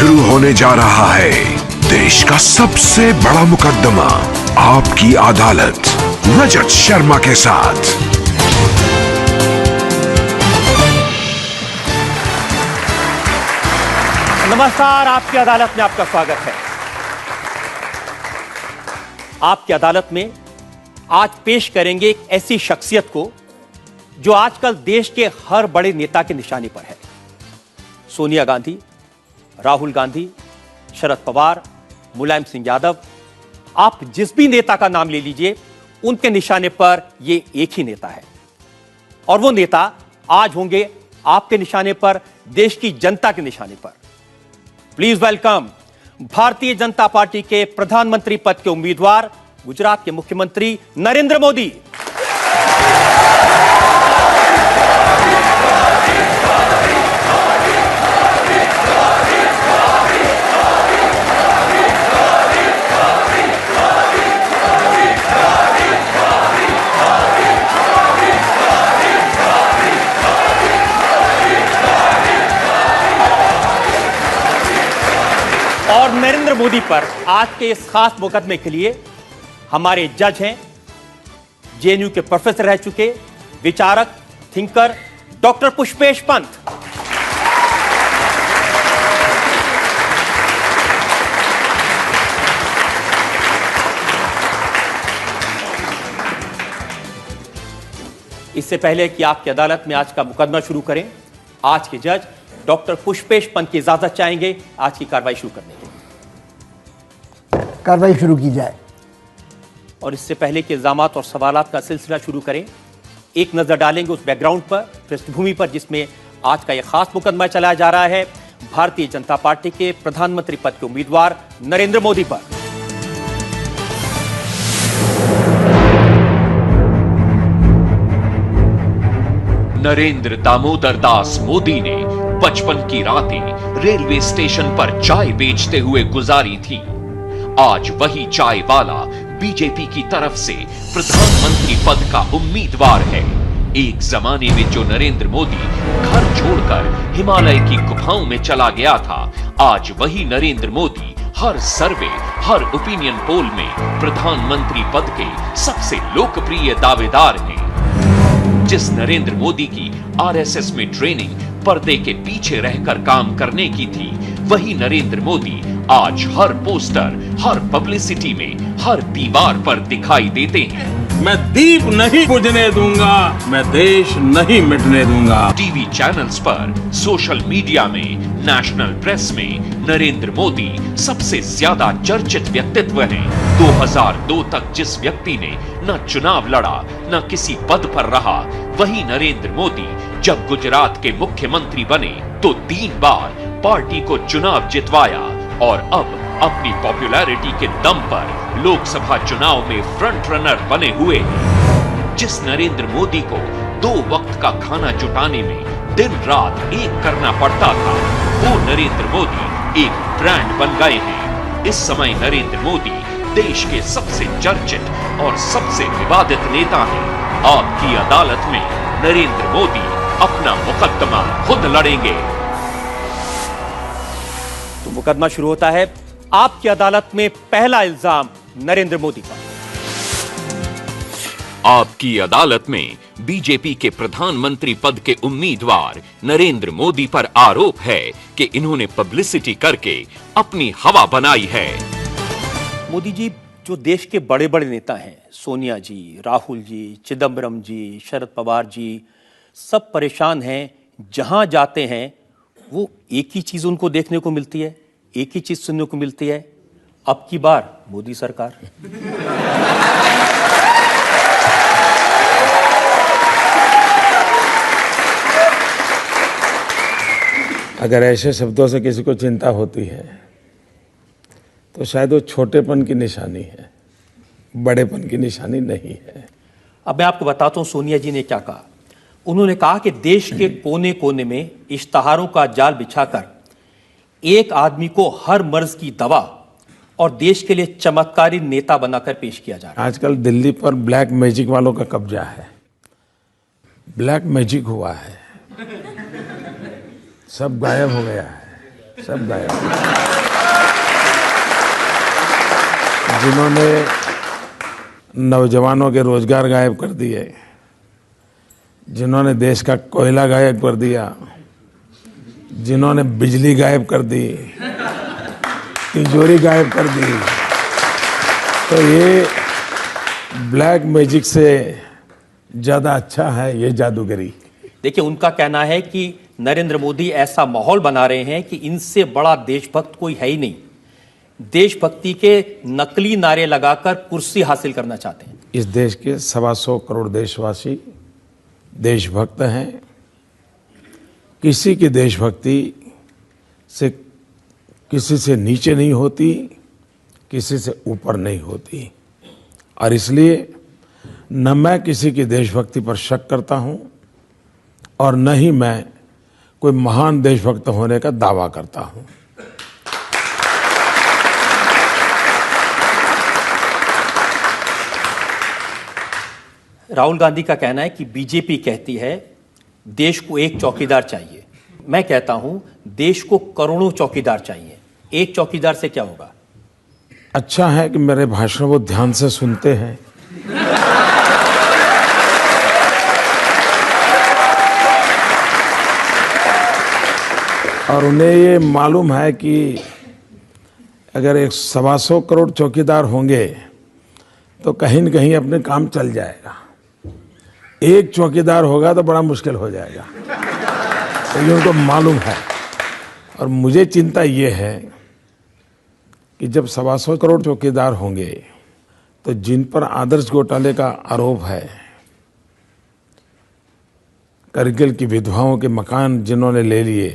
शुरू होने जा रहा है देश का सबसे बड़ा मुकदमा, आपकी अदालत, रजत शर्मा के साथ। नमस्कार, आपकी अदालत में आपका स्वागत है। आपकी अदालत में आज पेश करेंगे एक ऐसी शख्सियत को जो आजकल देश के हर बड़े नेता के निशाने पर है। सोनिया गांधी, राहुल गांधी, शरद पवार, मुलायम सिंह यादव, आप जिस भी नेता का नाम ले लीजिए, उनके निशाने पर ये एक ही नेता है। और वो नेता आज होंगे आपके निशाने पर, देश की जनता के निशाने पर। Please welcome Bharatiya Janata party के प्रधानमंत्री पद के उम्मीदवार, गुजरात के मुख्यमंत्री नरेंद्र मोदी। और नरेंद्र मोदी पर आज के इस खास मुकदमे के लिए हमारे जज हैं जेएनयू के प्रोफेसर रह चुके विचारक, थिंकर डॉक्टर पुष्पेश पंत। इससे पहले कि आपकी अदालत में आज का मुकदमा शुरू करें, आज के जज डॉक्टर पुष्पेश पंत की इजाजत चाहेंगे आज की कार्रवाई शुरू करने की। कार्रवाई शुरू की जाए। और इससे पहले कि इल्जामात और सवालात का सिलसिला शुरू करें, एक नजर डालेंगे उस बैकग्राउंड पर, पृष्ठभूमि पर, जिसमें आज का यह खास मुकदमा चलाया जा रहा है भारतीय जनता पार्टी के प्रधानमंत्री पद के उम्मीदवार नरेंद्र मोदी पर। नरेंद्र दामोदर दास मोदी ने बचपन की रातें रेलवे स्टेशन पर चाय बेचते हुए गुजारी थी। आज वही चाय वाला बीजेपी की तरफ से प्रधानमंत्री पद का उम्मीदवार है। एक जमाने में जो नरेंद्र मोदी घर छोड़कर हिमालय की गुफाओं में चला गया था, आज वही नरेंद्र मोदी हर सर्वे, हर ओपिनियन पोल में प्रधानमंत्री पद के सबसे लोकप्रिय दावेदार हैं। जिस नरेंद्र मोदी की आरएसएस में ट्रेनिंग पर्दे के पीछे रहकर काम करने की थी, वही नरेंद्र मोदी आज हर पोस्टर, हर पब्लिसिटी में, हर दीवार पर दिखाई देते हैं। मैं दीप नहीं बुझने दूंगा, मैं देश नहीं मिटने दूंगा। टीवी चैनल्स पर, सोशल मीडिया में, नेशनल प्रेस में नरेंद्र मोदी सबसे ज्यादा चर्चित व्यक्तित्व हैं। 2002 तक जिस व्यक्ति ने न चुनाव लड़ा, न किसी पद पर रहा, वही नरेंद्र मोदी जब गुजरात के मुख्यमंत्री बने तो 3 बार पार्टी को चुनाव जितवाया और अब अपनी पॉपुलैरिटी के दम पर लोकसभा चुनाव में फ्रंट रनर बने हुए हैं। जिस नरेंद्र मोदी को 2 वक्त का खाना जुटाने में दिन रात एक करना पड़ता था, वो नरेंद्र मोदी एक ब्रांड बन गए हैं। इस समय नरेंद्र मोदी देश के सबसे चर्चित और सबसे विवादित नेता हैं। आपकी अदालत में नरेंद्र मोदी अपना मुकदमा खुद लड़ेंगे। तो मुकदमा शुरू होता है। आपकी अदालत में पहला इल्जाम नरेंद्र मोदी पर। आपकी अदालत में बीजेपी के प्रधानमंत्री पद के उम्मीदवार नरेंद्र मोदी पर आरोप है कि इन्होंने पब्लिसिटी करके अपनी हवा बनाई है। मोदी जी, जो देश के बड़े बड़े नेता हैं, सोनिया जी, राहुल जी, चिदम्बरम जी, शरद पवार जी, सब परेशान हैं। जहां जाते हैं वो एक ही चीज उनको देखने को मिलती है, एक ही चीज सुनने को मिलती है, अब की बार मोदी सरकार। अगर ऐसे शब्दों से किसी को चिंता होती है तो शायद वो छोटेपन की निशानी है, बड़ेपन की निशानी नहीं है। अब मैं आपको बताता हूं सोनिया जी ने क्या कहा। उन्होंने कहा कि देश के कोने कोने में इश्तहारों का जाल बिछाकर एक आदमी को हर मर्ज की दवा और देश के लिए चमत्कारी नेता बनाकर पेश किया जा रहा है। आजकल दिल्ली पर ब्लैक मैजिक वालों का कब्जा है। ब्लैक मैजिक हुआ है, सब गायब हो गया है। सब गायब। जिन्होंने नौजवानों के रोजगार गायब कर दिए, जिन्होंने देश का कोयला गायब कर दिया, जिन्होंने बिजली गायब कर दी, तिजोरी गायब कर दी, तो ये ब्लैक मैजिक से ज्यादा अच्छा है ये जादूगरी। देखिए, उनका कहना है कि नरेंद्र मोदी ऐसा माहौल बना रहे हैं कि इनसे बड़ा देशभक्त कोई है ही नहीं। देशभक्ति के नकली नारे लगाकर कुर्सी हासिल करना चाहते हैं। इस देश के 125 करोड़ देशवासी देशभक्त हैं। किसी की देशभक्ति से किसी से नीचे नहीं होती, किसी से ऊपर नहीं होती, और इसलिए न मैं किसी की देशभक्ति पर शक करता हूं और न ही मैं कोई महान देशभक्त होने का दावा करता हूं। राहुल गांधी का कहना है कि बीजेपी कहती है देश को एक चौकीदार चाहिए। मैं कहता हूं देश को करोड़ों चौकीदार चाहिए। एक चौकीदार से क्या होगा? अच्छा है कि मेरे भाषण वो ध्यान से सुनते हैं। और उन्हें ये मालूम है कि अगर 125 करोड़ चौकीदार होंगे तो कहीं न कहीं अपने काम चल जाएगा। एक चौकीदार होगा तो बड़ा मुश्किल हो जाएगा, तो ये उनको मालूम है। और मुझे चिंता ये है कि जब 125 करोड़ चौकीदार होंगे तो जिन पर आदर्श घोटाले का आरोप है, करगिल की विधवाओं के मकान जिन्होंने ले लिए,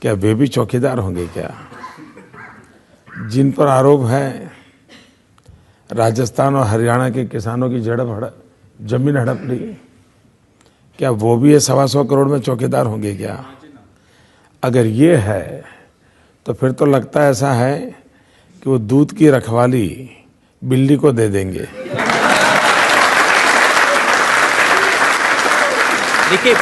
क्या वे भी चौकीदार होंगे क्या? जिन पर आरोप है राजस्थान और हरियाणा के किसानों की जमीन हड़प ली, क्या वो भी ये 125 करोड़ में चौकीदार होंगे क्या? अगर ये है तो फिर तो लगता है ऐसा है कि वो दूध की रखवाली बिल्ली को दे देंगे। देखिए,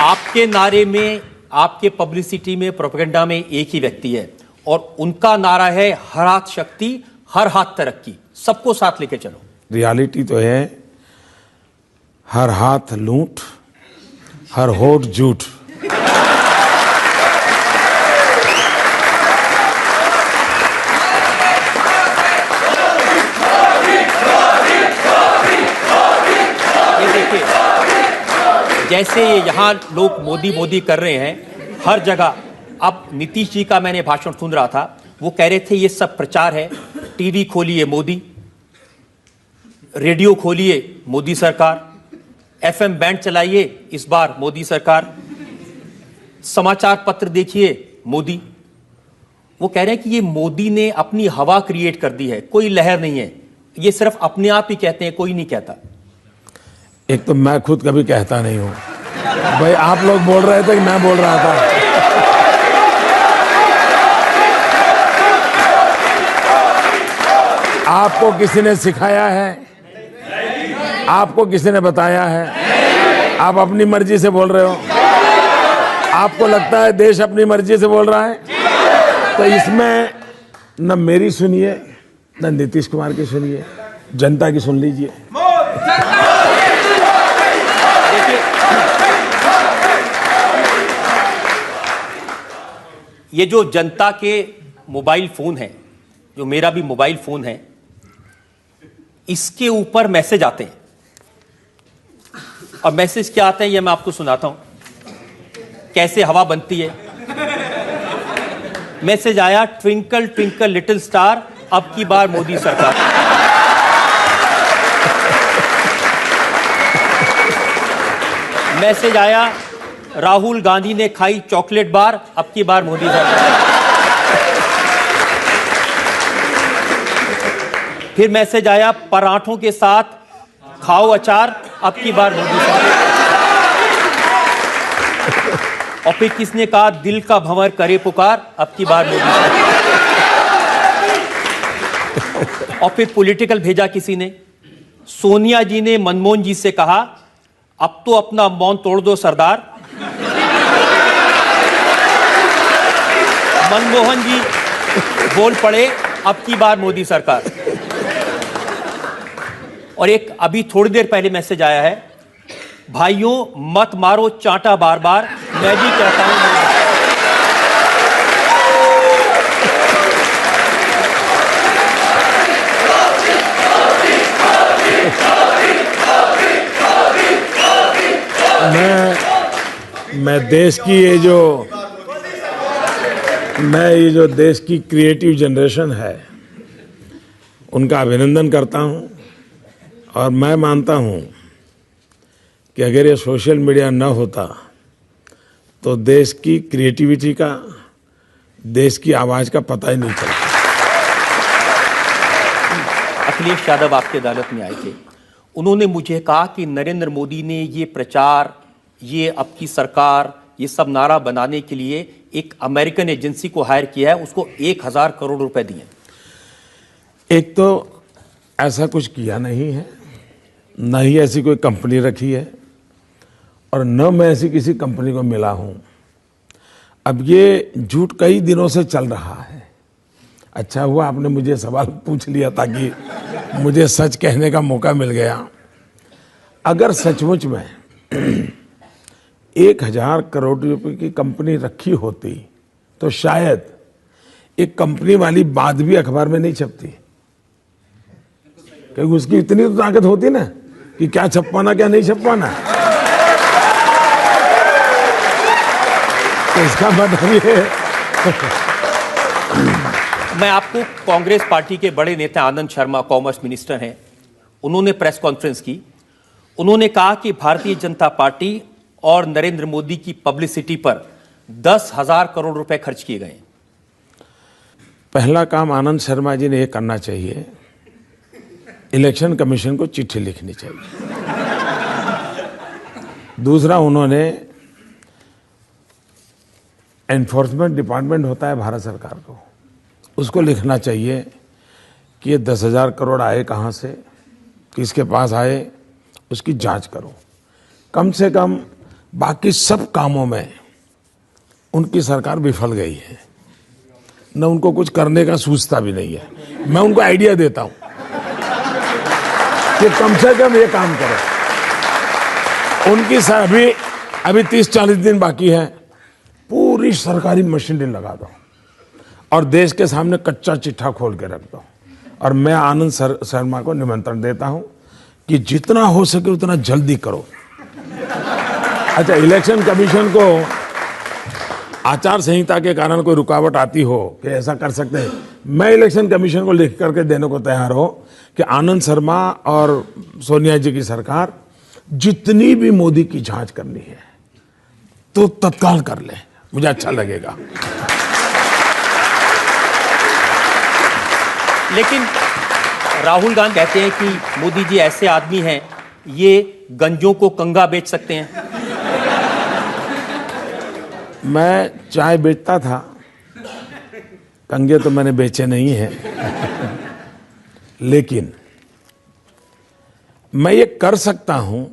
आपके नारे में, आपके पब्लिसिटी में, प्रोपेगेंडा में एक ही व्यक्ति है और उनका नारा है हर हाथ शक्ति, हर हाथ तरक्की, सबको साथ लेके चलो। रियलिटी तो है हर हाथ लूट, हर होठ झूठ। जैसे यहाँ लोग मोदी मोदी कर रहे हैं हर जगह। अब नीतीश जी का मैंने भाषण सुन रहा था, वो कह रहे थे ये सब प्रचार है। टीवी खोलिए मोदी, रेडियो खोलिए मोदी सरकार, एफएम बैंड चलाइए इस बार मोदी सरकार, समाचार पत्र देखिए मोदी। वो कह रहे हैं कि ये मोदी ने अपनी हवा क्रिएट कर दी है, कोई लहर नहीं है, ये सिर्फ अपने आप ही कहते हैं, कोई नहीं कहता। एक तो मैं खुद कभी कहता नहीं हूं भाई, आप लोग बोल रहे थे कि मैं बोल रहा था। आपको किसी ने सिखाया है? आपको किसी ने बताया है? आप अपनी मर्जी से बोल रहे हो? आपको लगता है देश अपनी मर्जी से बोल रहा है? तो इसमें न मेरी सुनिए न नीतीश कुमार की सुनिए, जनता की सुन लीजिए। ये जो जनता के मोबाइल फोन है, जो मेरा भी मोबाइल फोन है, इसके ऊपर मैसेज आते हैं। और मैसेज क्या आते हैं ये मैं आपको सुनाता हूं, कैसे हवा बनती है। मैसेज आया, ट्विंकल ट्विंकल लिटिल स्टार, अब की बार मोदी सरकार। मैसेज आया, राहुल गांधी ने खाई चॉकलेट बार, अब की बार मोदी सरकार। फिर मैसेज आया, पराठों के साथ खाओ अचार, अब की बार मोदी सरकार। और फिर किसने कहा, दिल का भंवर करे पुकार, अब की बार मोदी सरकार। और फिर पॉलिटिकल भेजा किसी ने, सोनिया जी ने मनमोहन जी से कहा, अब तो अपना मौन तोड़ दो सरदार। मनमोहन जी बोल पड़े, अब की बार मोदी सरकार। और एक अभी थोड़ी देर पहले मैसेज आया है, भाइयों मत मारो चांटा बार बार, मैं भी कहता हूं। मैं देश की ये जो देश की क्रिएटिव जनरेशन है उनका अभिनंदन करता हूं, और मैं मानता हूं कि अगर ये सोशल मीडिया न होता तो देश की क्रिएटिविटी का, देश की आवाज का पता ही नहीं चलता। अखिलेश यादव आपकी अदालत में आए थे, उन्होंने मुझे कहा कि नरेंद्र मोदी ने ये प्रचार, ये अब की सरकार, ये सब नारा बनाने के लिए एक अमेरिकन एजेंसी को हायर किया है, उसको 1000 करोड़ रुपए दिए। एक तो ऐसा कुछ किया नहीं है, न ही ऐसी कोई कंपनी रखी है, और न मैं ऐसी किसी कंपनी को मिला हूं। अब ये झूठ कई दिनों से चल रहा है। अच्छा हुआ आपने मुझे सवाल पूछ लिया ताकि मुझे सच कहने का मौका मिल गया। अगर सचमुच में 1000 करोड़ रुपए की कंपनी रखी होती तो शायद एक कंपनी वाली बात भी अखबार में नहीं छपती, क्योंकि उसकी इतनी तो ताकत होती ना कि क्या छपवाना क्या नहीं छपवाना। तो इसका मतलब ये मैं आपको कांग्रेस पार्टी के बड़े नेता आनंद शर्मा, कॉमर्स मिनिस्टर हैं, उन्होंने प्रेस कॉन्फ्रेंस की। उन्होंने कहा कि भारतीय जनता पार्टी और नरेंद्र मोदी की पब्लिसिटी पर 10,000 करोड़ रुपए खर्च किए गए। पहला काम आनंद शर्मा जी ने यह करना चाहिए, इलेक्शन कमीशन को चिट्ठी लिखनी चाहिए। दूसरा, उन्होंने एनफोर्समेंट डिपार्टमेंट होता है भारत सरकार को, उसको लिखना चाहिए कि ये 10,000 करोड़ आए कहाँ से, किसके पास आए, उसकी जांच करो। कम से कम बाकी सब कामों में उनकी सरकार विफल गई है, न उनको कुछ करने का सूझता भी नहीं है। मैं उनको आइडिया देता हूं कि कम से कम ये काम करो। उनकी अभी 30-40 दिन बाकी है, पूरी सरकारी मशीनरी लगा दो और देश के सामने कच्चा चिट्ठा खोल के रख दो। और मैं आनंद शर्मा को निमंत्रण देता हूं कि जितना हो सके उतना जल्दी करो। अच्छा, इलेक्शन कमीशन को आचार संहिता के कारण कोई रुकावट आती हो कि ऐसा कर सकते हैं, मैं इलेक्शन कमीशन को लिख करके देने को तैयार हो कि आनंद शर्मा और सोनिया जी की सरकार जितनी भी मोदी की जांच करनी है तो तत्काल कर ले, मुझे अच्छा लगेगा। लेकिन राहुल गांधी कहते हैं कि मोदी जी ऐसे आदमी हैं, ये गंजों को कंगा बेच सकते हैं। मैं चाय बेचता था, कंगे तो मैंने बेचे नहीं हैं, लेकिन मैं ये कर सकता हूं,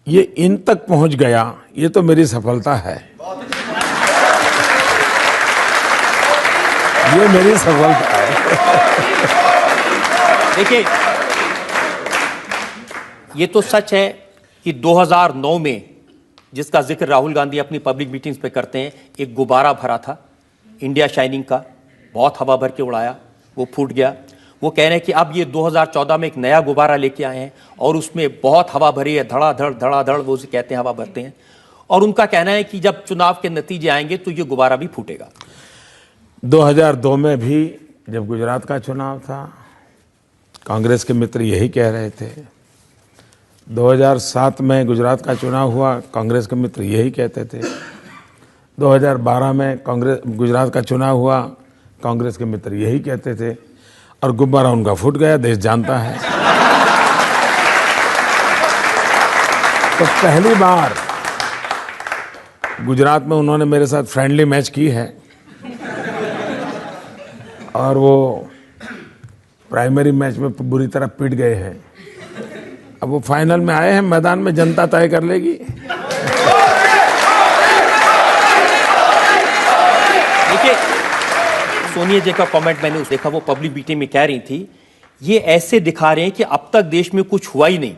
ये इन तक पहुंच गया, ये तो मेरी सफलता है। ये मेरी सफलता है। देखिए, ये तो सच है कि 2009 में, जिसका जिक्र राहुल गांधी अपनी पब्लिक मीटिंग्स पे करते हैं, एक गुब्बारा भरा था इंडिया शाइनिंग का, बहुत हवा भर के उड़ाया, वो फूट गया। वो कह रहे हैं कि अब ये 2014 में एक नया गुब्बारा लेके आए हैं और उसमें बहुत हवा भरी है, धड़ाधड़, वो उसे कहते हैं, हवा भरते हैं। और उनका कहना है कि जब चुनाव के नतीजे आएंगे तो ये गुब्बारा भी फूटेगा। 2002 में भी जब गुजरात का चुनाव था, कांग्रेस के मित्र यही कह रहे थे। 2007 में गुजरात का चुनाव हुआ, कांग्रेस के मित्र यही कहते थे। 2012 में गुजरात का चुनाव हुआ, कांग्रेस के मित्र यही कहते थे, और गुब्बारा उनका फूट गया, देश जानता है। तो पहली बार गुजरात में उन्होंने मेरे साथ फ्रेंडली मैच की है, और वो प्राइमरी मैच में बुरी तरह पिट गए हैं। अब वो फाइनल में आए हैं, मैदान में जनता तय कर लेगी। देखिए, सोनिया जी का कमेंट मैंने देखा, वो पब्लिक मीटिंग में कह रही थी, ये ऐसे दिखा रहे हैं कि अब तक देश में कुछ हुआ ही नहीं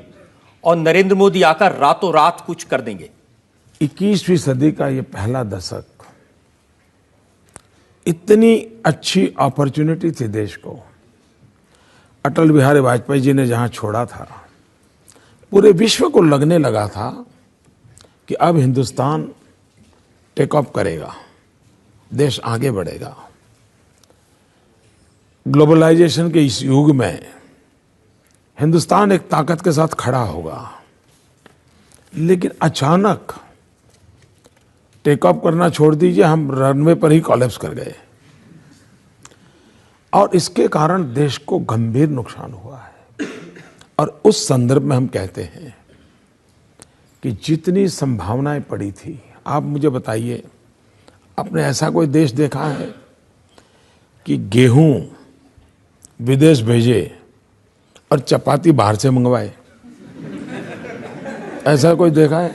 और नरेंद्र मोदी आकर रातों रात कुछ कर देंगे। 21वीं सदी का ये पहला दशक इतनी अच्छी अपॉर्चुनिटी थी देश को। अटल बिहारी वाजपेयी जी ने जहां छोड़ा था, पूरे विश्व को लगने लगा था कि अब हिंदुस्तान टेक ऑफ करेगा, देश आगे बढ़ेगा। ग्लोबलाइजेशन के इस युग में हिंदुस्तान एक ताकत के साथ खड़ा होगा, लेकिन अचानक टेक ऑफ करना छोड़ दीजिए, हम रनवे पर ही कोलैप्स कर गए और इसके कारण देश को गंभीर नुकसान हुआ है। और उस संदर्भ में हम कहते हैं कि जितनी संभावनाएं पड़ी थी, आप मुझे बताइए, आपने ऐसा कोई देश देखा है कि गेहूं विदेश भेजे और चपाती बाहर से मंगवाए? ऐसा कोई देखा है?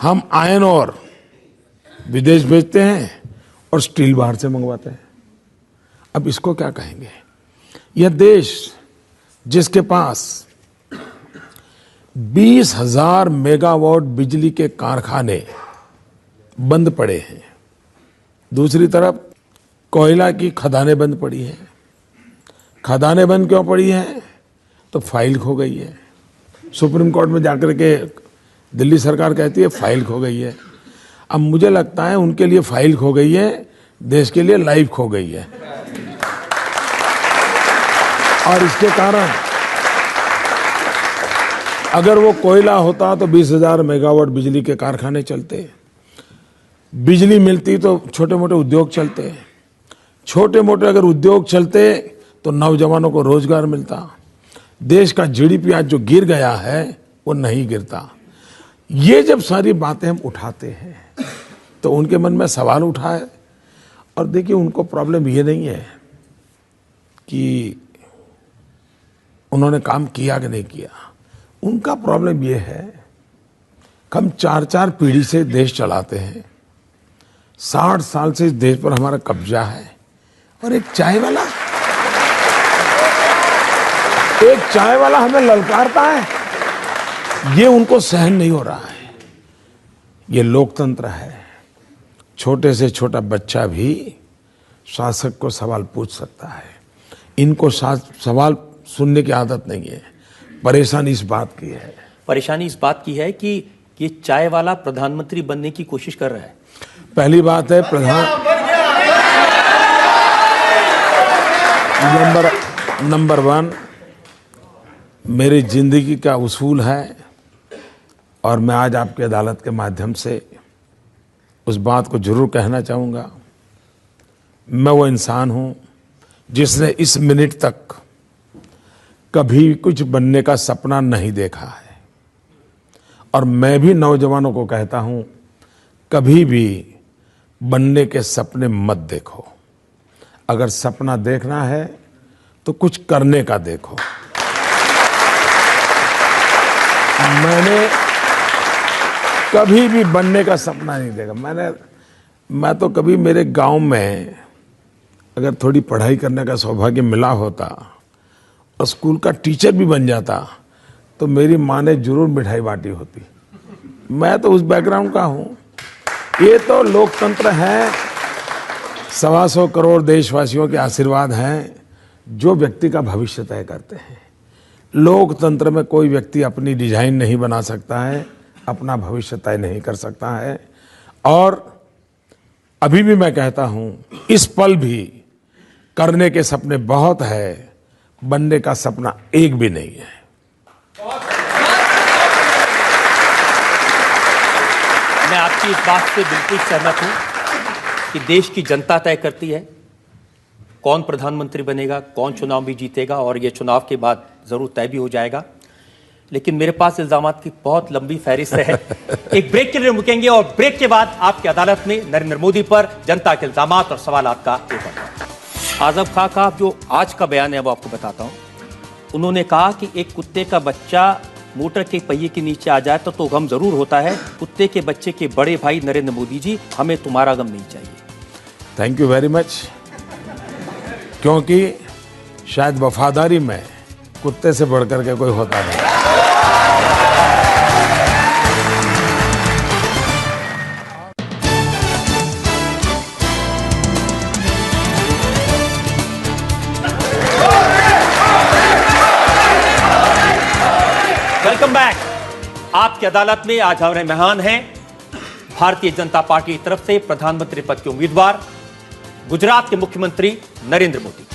हम आयरन और विदेश भेजते हैं और स्टील बाहर से मंगवाते हैं। अब इसको क्या कहेंगे? यह देश जिसके पास 20,000 मेगावाट बिजली के कारखाने बंद पड़े हैं, दूसरी तरफ कोयला की खदानें बंद पड़ी हैं। खदानें बंद क्यों पड़ी हैं? तो फाइल खो गई है। सुप्रीम कोर्ट में जाकर के दिल्ली सरकार कहती है फाइल खो गई है। अब मुझे लगता है उनके लिए फाइल खो गई है, देश के लिए लाइफ खो गई है। और इसके कारण अगर वो कोयला होता तो 20,000 मेगावाट बिजली के कारखाने चलते, बिजली मिलती तो छोटे मोटे उद्योग चलते, छोटे मोटे अगर उद्योग चलते तो नौजवानों को रोजगार मिलता, देश का जीडीपी आज जो गिर गया है वो नहीं गिरता। ये जब सारी बातें हम उठाते हैं तो उनके मन में सवाल उठा है। और देखिए, उनको प्रॉब्लम ये नहीं है कि उन्होंने काम किया कि नहीं किया, उनका प्रॉब्लम ये है कि हम 4-4 पीढ़ी से देश चलाते हैं, 60 साल से इस देश पर हमारा कब्जा है, और एक चाय वाला हमें ललकारता है, ये उनको सहन नहीं हो रहा है। ये लोकतंत्र है, छोटे से छोटा बच्चा भी शासक को सवाल पूछ सकता है। इनको सवाल सुनने की आदत नहीं है। परेशानी इस बात की है, परेशानी इस बात की है कि ये चाय वाला प्रधानमंत्री बनने की कोशिश कर रहा है। पहली बात है, नंबर 1 मेरी जिंदगी का उसूल है, और मैं आज आपकी अदालत के माध्यम से उस बात को जरूर कहना चाहूँगा। मैं वो इंसान हूँ जिसने इस मिनट तक कभी कुछ बनने का सपना नहीं देखा है, और मैं भी नौजवानों को कहता हूँ, कभी भी बनने के सपने मत देखो। अगर सपना देखना है तो कुछ करने का देखो। मैंने कभी भी बनने का सपना नहीं देखा। मैं तो कभी मेरे गांव में अगर थोड़ी पढ़ाई करने का सौभाग्य मिला होता और स्कूल का टीचर भी बन जाता तो मेरी माँ ने जरूर मिठाई बांटी होती। मैं तो उस बैकग्राउंड का हूँ। ये तो लोकतंत्र है, 125 करोड़ देशवासियों के आशीर्वाद हैं जो व्यक्ति का भविष्य तय करते हैं। लोकतंत्र में कोई व्यक्ति अपनी डिजाइन नहीं बना सकता है, अपना भविष्य तय नहीं कर सकता है। और अभी भी मैं कहता हूं, इस पल भी करने के सपने बहुत है, बनने का सपना एक भी नहीं है। मैं आपकी इस बात से बिल्कुल सहमत हूं कि देश की जनता तय करती है कौन प्रधानमंत्री बनेगा, कौन चुनाव भी जीतेगा, और ये चुनाव के बाद जरूर तय भी हो जाएगा। लेकिन मेरे पास इल्जामात की बहुत लंबी फहरिस्त है। एक ब्रेक के लिए रुकेंगे और ब्रेक के बाद आपकी अदालत में नरेंद्र मोदी पर जनता के इल्जामात और सवालात का पेपर। आजम खां का जो आज का बयान है वो आपको बताता हूं। उन्होंने कहा कि एक कुत्ते का बच्चा मोटर के पहिए के नीचे आ जाए तो गम जरूर होता है, कुत्ते के बच्चे के बड़े भाई नरेंद्र मोदी जी, हमें तुम्हारा गम नहीं चाहिए। Thank you very much. क्योंकि शायद वफादारी में कुत्ते से बढ़कर के कोई होता नहीं। Welcome back. आपकी अदालत में आज हमारे मेहमान हैं भारतीय जनता पार्टी की तरफ से प्रधानमंत्री पद के उम्मीदवार गुजरात के मुख्यमंत्री नरेंद्र मोदी।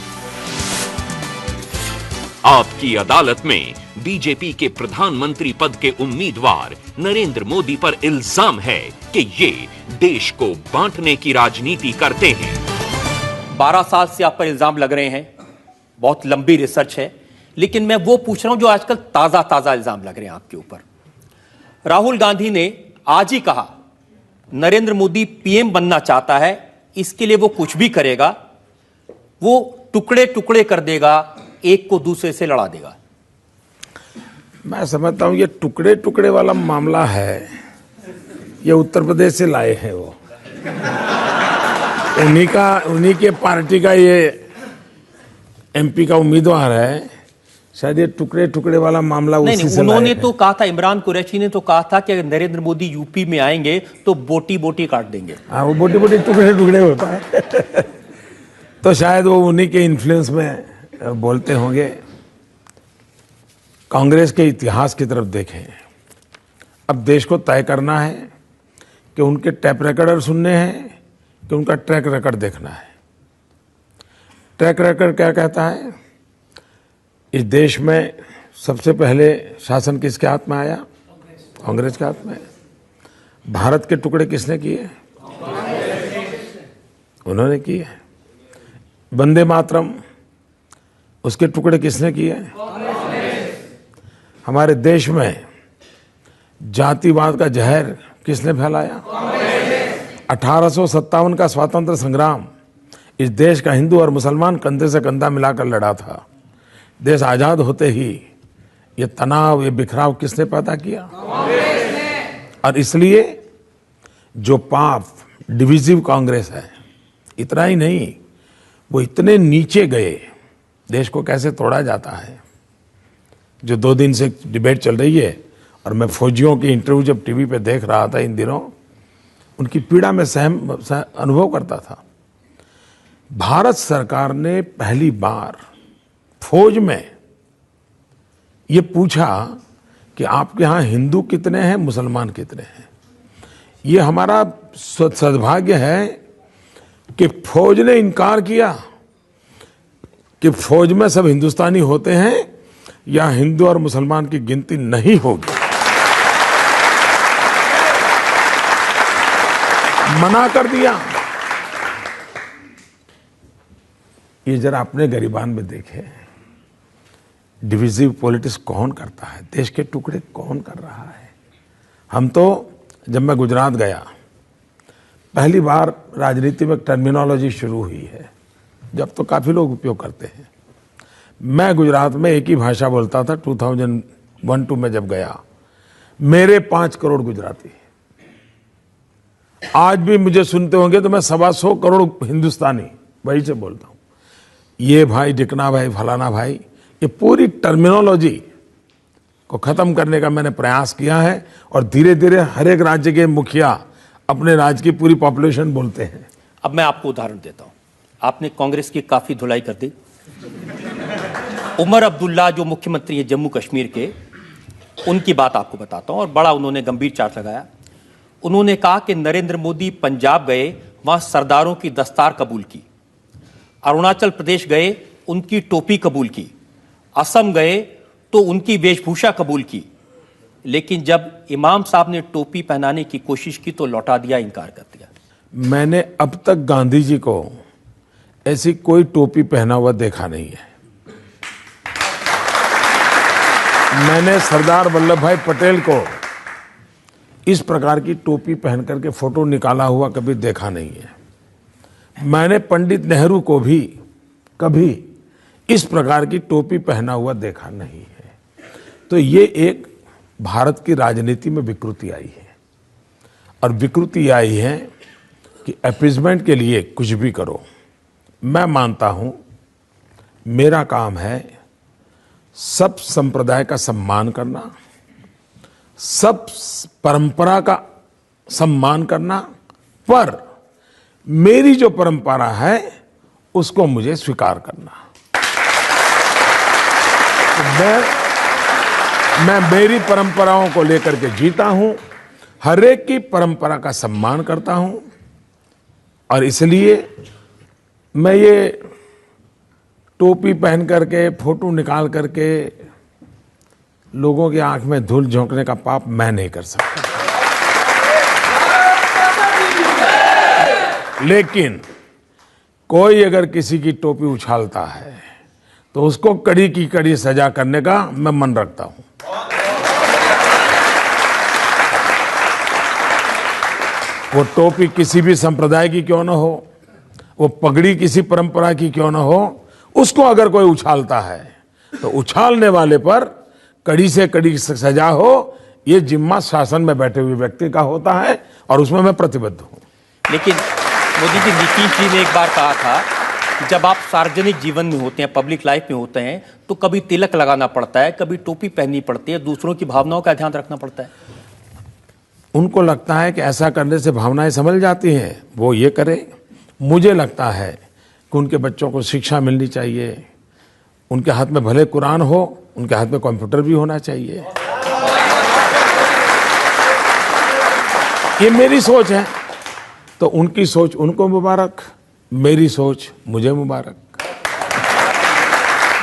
आपकी अदालत में बीजेपी के प्रधानमंत्री पद के उम्मीदवार नरेंद्र मोदी पर इल्जाम है कि ये देश को बांटने की राजनीति करते हैं। 12 साल से आप पर इल्जाम लग रहे हैं, बहुत लंबी रिसर्च है, लेकिन मैं वो पूछ रहा हूं जो आजकल ताजा ताजा इल्जाम लग रहे हैं आपके ऊपर। राहुल गांधी ने आज ही कहा नरेंद्र मोदी पीएम बनना चाहता है, इसके लिए वो कुछ भी करेगा, वो टुकड़े टुकड़े कर देगा, एक को दूसरे से लड़ा देगा। मैं समझता हूं ये टुकड़े टुकड़े वाला मामला है, ये उत्तर प्रदेश से लाए हैं वो। उन्हीं के पार्टी का ये एमपी का उम्मीदवार है, शायद ये टुकड़े टुकड़े वाला मामला उसी से लाए हैं। उन्होंने तो कहा था, इमरान कुरैशी ने तो कहा था कि अगर नरेंद्र मोदी यूपी में आएंगे तो बोटी बोटी काट देंगे। हाँ, वो बोटी बोटी टुकड़े टुकड़े होता है। तो शायद वो उन्हीं के इन्फ्लुएंस में बोलते होंगे। कांग्रेस के इतिहास की तरफ देखें, अब देश को तय करना है कि उनके टैप रिकॉर्डर सुनने हैं कि उनका ट्रैक रिकॉर्ड देखना है। ट्रैक रिकॉर्ड क्या कहता है? इस देश में सबसे पहले शासन किसके हाथ में आया? कांग्रेस के हाथ में। भारत के टुकड़े किसने किए? उन्होंने किए। वंदे मातरम, उसके टुकड़े किसने किए? हमारे देश में जातिवाद का जहर किसने फैलाया? 1857 का स्वातंत्र संग्राम, इस देश का हिंदू और मुसलमान कंधे से कंधा मिलाकर लड़ा था। देश आजाद होते ही ये तनाव, ये बिखराव किसने पैदा किया? और इसलिए जो पाप डिविजिव कांग्रेस है, इतना ही नहीं, वो इतने नीचे गए, देश को कैसे तोड़ा जाता है। जो 2 दिन से डिबेट चल रही है, और मैं फौजियों की इंटरव्यू जब टीवी पे देख रहा था इन दिनों, उनकी पीड़ा में अनुभव करता था। भारत सरकार ने पहली बार फौज में ये पूछा कि आपके यहाँ हिंदू कितने हैं, मुसलमान कितने हैं। ये हमारा सद्भाग्य है कि फौज ने इनकार किया कि फौज में सब हिंदुस्तानी होते हैं या हिंदू और मुसलमान की गिनती नहीं होगी। मना कर दिया। ये जरा अपने गरिबान में देखें, डिविजिव पॉलिटिक्स कौन करता है, देश के टुकड़े कौन कर रहा है। हम तो, जब मैं गुजरात गया, पहली बार राजनीति में टर्मिनोलॉजी शुरू हुई है, जब तो काफी लोग उपयोग करते हैं। मैं गुजरात में एक ही भाषा बोलता था 2001-2 में जब गया। मेरे 5 करोड़ गुजराती, आज भी मुझे सुनते होंगे तो मैं 125 करोड़ हिंदुस्तानी वही से बोलता हूं। ये भाई, डिकना भाई, फलाना भाई, ये पूरी टर्मिनोलॉजी को खत्म करने का मैंने प्रयास किया है। और धीरे धीरे हर एक राज्य के मुखिया अपने राज्य की पूरी पॉपुलेशन बोलते हैं। अब मैं आपको उदाहरण देता हूं। आपने कांग्रेस की काफी धुलाई कर दी। उमर अब्दुल्ला जो मुख्यमंत्री है जम्मू कश्मीर के, उनकी बात आपको बताता हूं, और बड़ा उन्होंने गंभीर चार्ज लगाया। उन्होंने कहा कि नरेंद्र मोदी पंजाब गए, वहां सरदारों की दस्तार कबूल की, अरुणाचल प्रदेश गए, उनकी टोपी कबूल की, असम गए तो उनकी वेशभूषा कबूल की, लेकिन जब इमाम साहब ने टोपी पहनाने की कोशिश की तो लौटा दिया, इनकार कर दिया। मैंने अब तक गांधी जी को ऐसी कोई टोपी पहना हुआ देखा नहीं है। मैंने सरदार वल्लभ भाई पटेल को इस प्रकार की टोपी पहन करके फोटो निकाला हुआ कभी देखा नहीं है। मैंने पंडित नेहरू को भी कभी इस प्रकार की टोपी पहना हुआ देखा नहीं है। तो ये एक भारत की राजनीति में विकृति आई है, और विकृति आई है कि अपीजमेंट के लिए कुछ भी करो। मैं मानता हूं मेरा काम है सब संप्रदाय का सम्मान करना, सब परंपरा का सम्मान करना, पर मेरी जो परंपरा है उसको मुझे स्वीकार करना। तो मैं मेरी परंपराओं को लेकर के जीता हूं, हर एक की परंपरा का सम्मान करता हूं, और इसलिए मैं ये टोपी पहन करके फोटो निकाल करके लोगों की आंख में धूल झोंकने का पाप मैं नहीं कर सकता। लेकिन कोई अगर किसी की टोपी उछालता है तो उसको कड़ी की कड़ी सजा करने का मैं मन रखता हूं। वो टोपी किसी भी संप्रदाय की क्यों ना हो, वो पगड़ी किसी परंपरा की क्यों ना हो, उसको अगर कोई उछालता है तो उछालने वाले पर कड़ी से कड़ी सजा हो, ये जिम्मा शासन में बैठे हुए व्यक्ति का होता है और उसमें मैं प्रतिबद्ध हूं। लेकिन मोदी जी, नीतीश जी ने एक बार कहा था कि जब आप सार्वजनिक जीवन में होते हैं, पब्लिक लाइफ में होते हैं, तो कभी तिलक लगाना पड़ता है, कभी टोपी पहननी पड़ती है, दूसरों की भावनाओं का ध्यान रखना पड़ता है। उनको लगता है कि ऐसा करने से भावनाएं संभल जाती हैं, वो ये करें। मुझे लगता है कि उनके बच्चों को शिक्षा मिलनी चाहिए, उनके हाथ में भले कुरान हो, उनके हाथ में कंप्यूटर भी होना चाहिए। ये मेरी सोच है, तो उनकी सोच उनको मुबारक, मेरी सोच मुझे मुबारक।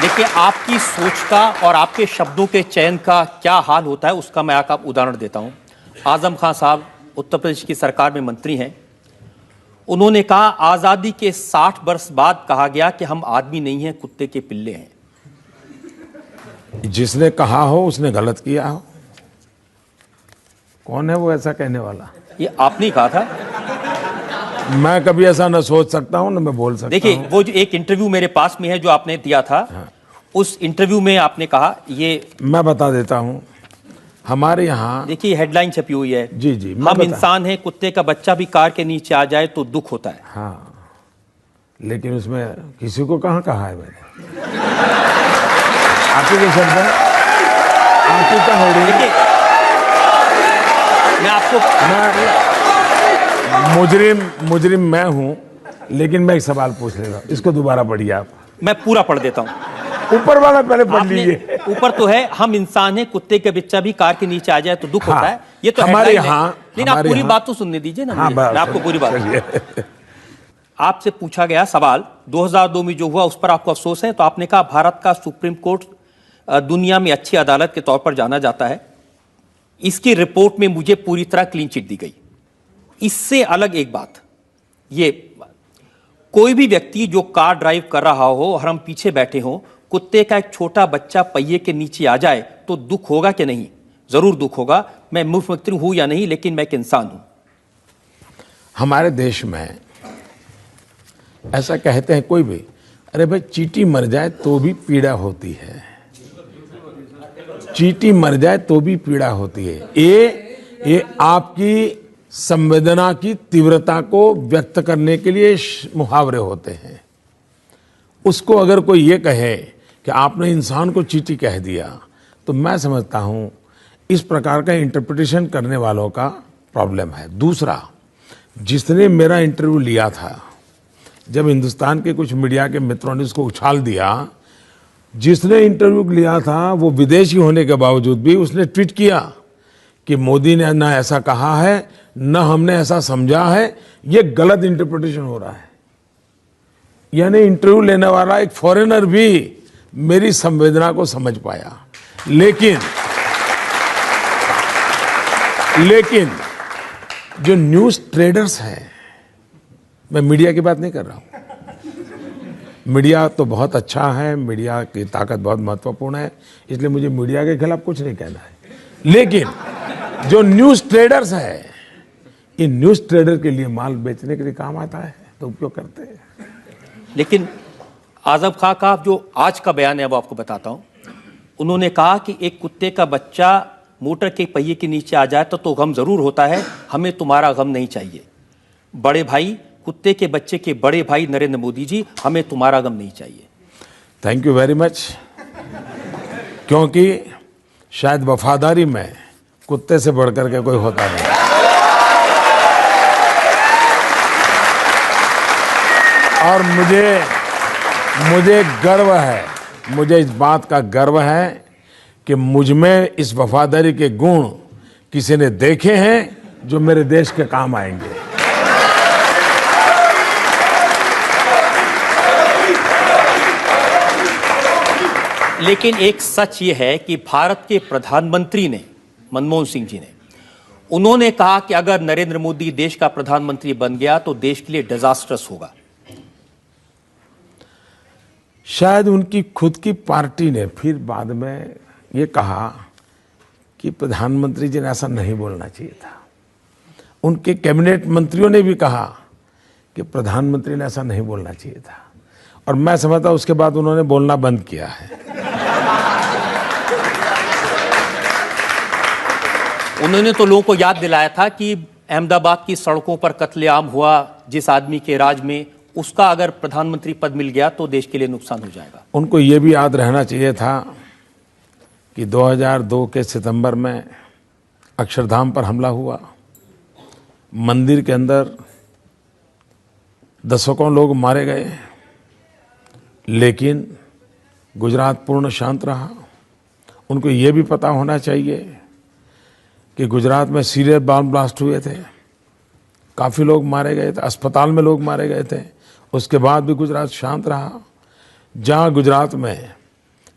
देखिए, आपकी सोच का और आपके शब्दों के चयन का क्या हाल होता है उसका मैं आपको उदाहरण देता हूं। आजम खान साहब उत्तर प्रदेश की सरकार में मंत्री हैं। उन्होंने कहा, आजादी के 60 वर्ष बाद कहा गया कि हम आदमी नहीं हैं, कुत्ते के पिल्ले हैं। जिसने कहा हो उसने गलत किया हो। कौन है वो ऐसा कहने वाला? ये आपने कहा था। मैं कभी ऐसा न सोच सकता हूं, न मैं बोल सकता हूं। देखिए, वो जो एक इंटरव्यू मेरे पास में है जो आपने दिया था, हाँ। उस इंटरव्यू में आपने कहा, ये मैं बता देता हूं, हमारे यहाँ देखिए हेडलाइन छपी हुई है, जी जी, मैं हम इंसान हैं, कुत्ते का बच्चा भी कार के नीचे आ जाए तो दुख होता है। हाँ, लेकिन उसमें किसी को कहाँ कहा है मैंने? आपके के शब्द है, आपकी क्या हो रही है? देखिए, मैं आपको मुजरिम मैं हूं, लेकिन मैं एक सवाल पूछ ले रहा हूं, इसको दोबारा पढ़िए आप। मैं पूरा पढ़ देता हूं। ऊपर वाला पहले पढ़ लीजिए। ऊपर तो है, हम इंसान हैं, कुत्ते का बच्चा भी कार के नीचे आ जाए तो दुख होता है। ये तो हमारे हेडलाइन है। यहाँ, लेकिन आप पूरी बात तो सुनने दीजिए ना। हाँ, मैं आपको पूरी बात। आपसे पूछा गया सवाल 2002 में जो हुआ उस पर आपको अफसोस है, तो आपने कहा भारत का सुप्रीम कोर्ट दुनिया में अच्छी अदालत के तौर पर जाना जाता है। इसकी रिपोर्ट में मुझे पूरी तरह क्लीन चिट दी गई। इससे अलग एक बात, ये कोई भी व्यक्ति जो कार ड्राइव कर रहा हो और हम पीछे बैठे हों, कुत्ते का एक छोटा बच्चा पहिए के नीचे आ जाए तो दुख होगा कि नहीं? जरूर दुख होगा। मैं मुख्यमंत्री हूं या नहीं, लेकिन मैं एक इंसान हूं। हमारे देश में ऐसा कहते हैं कोई भी, अरे भाई चींटी मर जाए तो भी पीड़ा होती है, चींटी मर जाए तो भी पीड़ा होती है। ये आपकी संवेदना की तीव्रता को व्यक्त करने के लिए मुहावरे होते हैं। उसको अगर कोई ये कहे कि आपने इंसान को चींटी कह दिया, तो मैं समझता हूं इस प्रकार का इंटरप्रिटेशन करने वालों का प्रॉब्लम है। दूसरा, जिसने मेरा इंटरव्यू लिया था, जब हिंदुस्तान के कुछ मीडिया के मित्रों ने उसको उछाल दिया, जिसने इंटरव्यू लिया था वो विदेशी होने के बावजूद भी उसने ट्वीट किया कि मोदी ने ना ऐसा कहा है, न हमने ऐसा समझा है, ये गलत इंटरप्रिटेशन हो रहा है। यानी इंटरव्यू लेने वाला एक फॉरेनर भी मेरी संवेदना को समझ पाया। लेकिन जो न्यूज ट्रेडर्स हैं, मैं मीडिया की बात नहीं कर रहा हूं। मीडिया तो बहुत अच्छा है, मीडिया की ताकत बहुत महत्वपूर्ण है, इसलिए मुझे मीडिया के खिलाफ कुछ नहीं कहना है। लेकिन जो न्यूज ट्रेडर्स है, इन न्यूज ट्रेडर के लिए माल बेचने के लिए काम आता है तो उपयोग करते हैं। लेकिन आजम खां का जो आज का बयान है वो आपको बताता हूं। उन्होंने कहा कि एक कुत्ते का बच्चा मोटर के पहिए के नीचे आ जाए तो गम जरूर होता है, हमें तुम्हारा गम नहीं चाहिए। बड़े भाई, कुत्ते के बच्चे के बड़े भाई नरेंद्र मोदी जी, हमें तुम्हारा गम नहीं चाहिए। थैंक यू वेरी मच, क्योंकि शायद वफादारी में कुत्ते से बढ़कर के कोई होता नहीं। और मुझे गर्व है, मुझे इस बात का गर्व है कि मुझ में इस वफादारी के गुण किसी ने देखे हैं जो मेरे देश के काम आएंगे। लेकिन एक सच ये है कि भारत के प्रधानमंत्री ने, मनमोहन सिंह जी ने, उन्होंने कहा कि अगर नरेंद्र मोदी देश का प्रधानमंत्री बन गया तो देश के लिए डिजास्टर्स होगा। शायद उनकी खुद की पार्टी ने फिर बाद में ये कहा कि प्रधानमंत्री जी ने ऐसा नहीं बोलना चाहिए था। उनके कैबिनेट मंत्रियों ने भी कहा कि प्रधानमंत्री ने ऐसा नहीं बोलना चाहिए था, और मैं समझता हूं उसके बाद उन्होंने बोलना बंद किया है। उन्होंने तो लोगों को याद दिलाया था कि अहमदाबाद की सड़कों पर कत्लेआम हुआ जिस आदमी के राज में, उसका अगर प्रधानमंत्री पद मिल गया तो देश के लिए नुकसान हो जाएगा। उनको ये भी याद रहना चाहिए था कि 2002 के सितंबर में अक्षरधाम पर हमला हुआ, मंदिर के अंदर दशकों लोग मारे गए, लेकिन गुजरात पूर्ण शांत रहा। उनको ये भी पता होना चाहिए कि गुजरात में सीरियस बम ब्लास्ट हुए थे, काफ़ी लोग मारे गए थे, अस्पताल में लोग मारे गए थे, उसके बाद भी गुजरात शांत रहा। जहाँ गुजरात में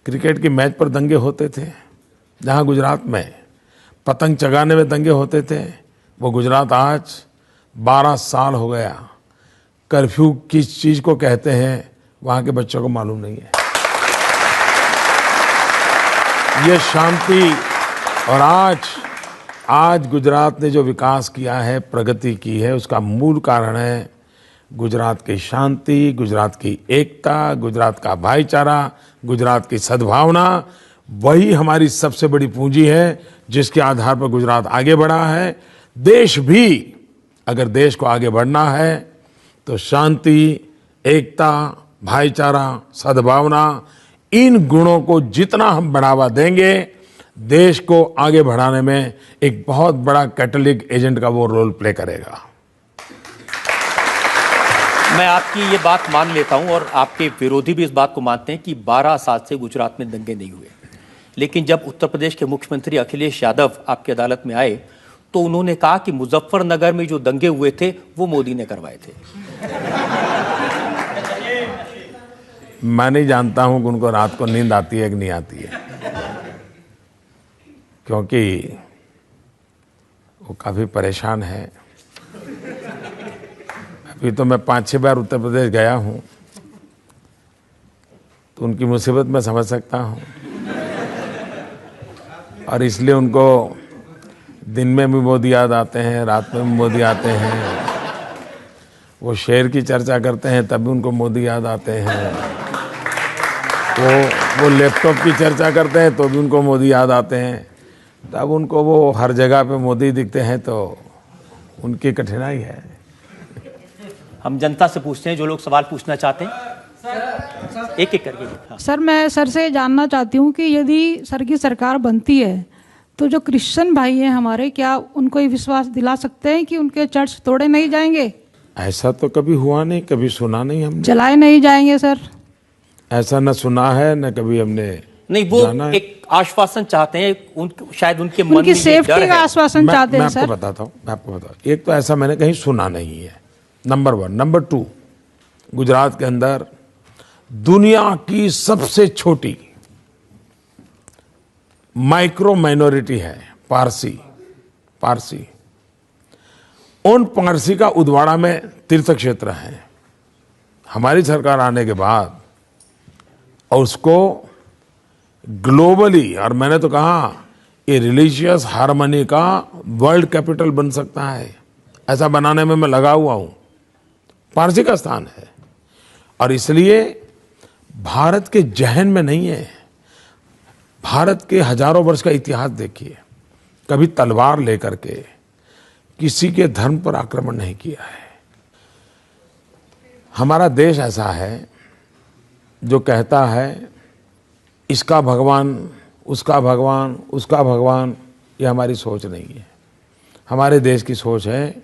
क्रिकेट की मैच पर दंगे होते थे, जहाँ गुजरात में पतंग चगाने में दंगे होते थे, वो गुजरात आज 12 साल हो गया कर्फ्यू किस चीज़ को कहते हैं वहाँ के बच्चों को मालूम नहीं है। ये शांति, और आज गुजरात ने जो विकास किया है, प्रगति की है, उसका मूल कारण है गुजरात की शांति, गुजरात की एकता, गुजरात का भाईचारा, गुजरात की सद्भावना। वही हमारी सबसे बड़ी पूंजी है जिसके आधार पर गुजरात आगे बढ़ा है। देश भी अगर देश को आगे बढ़ना है तो शांति, एकता, भाईचारा, सद्भावना, इन गुणों को जितना हम बढ़ावा देंगे, देश को आगे बढ़ाने में एक बहुत बड़ा कैटलिक एजेंट का वो रोल प्ले करेगा। मैं आपकी ये बात मान लेता हूं, और आपके विरोधी भी इस बात को मानते हैं कि 12 साल से गुजरात में दंगे नहीं हुए। लेकिन जब उत्तर प्रदेश के मुख्यमंत्री अखिलेश यादव आपकी अदालत में आए तो उन्होंने कहा कि मुजफ्फरनगर में जो दंगे हुए थे वो मोदी ने करवाए थे। मैं नहीं जानता हूं कि उनको रात को नींद आती है कि नहीं आती है, क्योंकि वो काफ़ी परेशान है। अभी तो मैं 5-6 बार उत्तर प्रदेश गया हूं, तो उनकी मुसीबत मैं समझ सकता हूं, और इसलिए उनको दिन में भी मोदी याद आते हैं, रात में भी मोदी आते हैं। वो शेर की चर्चा करते हैं तब भी उनको मोदी याद आते हैं, वो लैपटॉप की चर्चा करते हैं तो भी उनको मोदी याद आते हैं। तब उनको वो हर जगह पे मोदी दिखते हैं, तो उनकी कठिनाई है। हम जनता से पूछते हैं जो लोग सवाल पूछना चाहते हैं, एक एक करके। हाँ। सर, मैं सर से जानना चाहती हूँ कि यदि सर की सरकार बनती है तो जो क्रिश्चियन भाई हैं हमारे, क्या उनको ये विश्वास दिला सकते हैं कि उनके चर्च तोड़े नहीं जाएंगे? ऐसा तो कभी हुआ नहीं, कभी सुना नहीं हमने। जलाए नहीं जाएंगे सर? ऐसा न सुना है न कभी हमने नहीं, वो एक आश्वासन चाहते हैं, शायद उनके मन में उनकी सेफ्टी का आश्वासन चाहते हैं सर। मैं आपको बताता हूँ। एक तो ऐसा मैंने कहीं सुना नहीं है, नंबर 1। नंबर 2, गुजरात के अंदर दुनिया की सबसे छोटी माइक्रो माइनॉरिटी है पारसी। उन पारसी का उदवाड़ा में तीर्थ क्षेत्र है। हमारी सरकार आने के बाद और उसको ग्लोबली, और मैंने तो कहा ये रिलीजियस हार्मनी का वर्ल्ड कैपिटल बन सकता है, ऐसा बनाने में मैं लगा हुआ हूं। पारसी का स्थान है, और इसलिए भारत के जहन में नहीं है। भारत के हजारों वर्ष का इतिहास देखिए, कभी तलवार लेकर के किसी के धर्म पर आक्रमण नहीं किया है। हमारा देश ऐसा है जो कहता है इसका भगवान, उसका भगवान, उसका भगवान, ये हमारी सोच नहीं है। हमारे देश की सोच है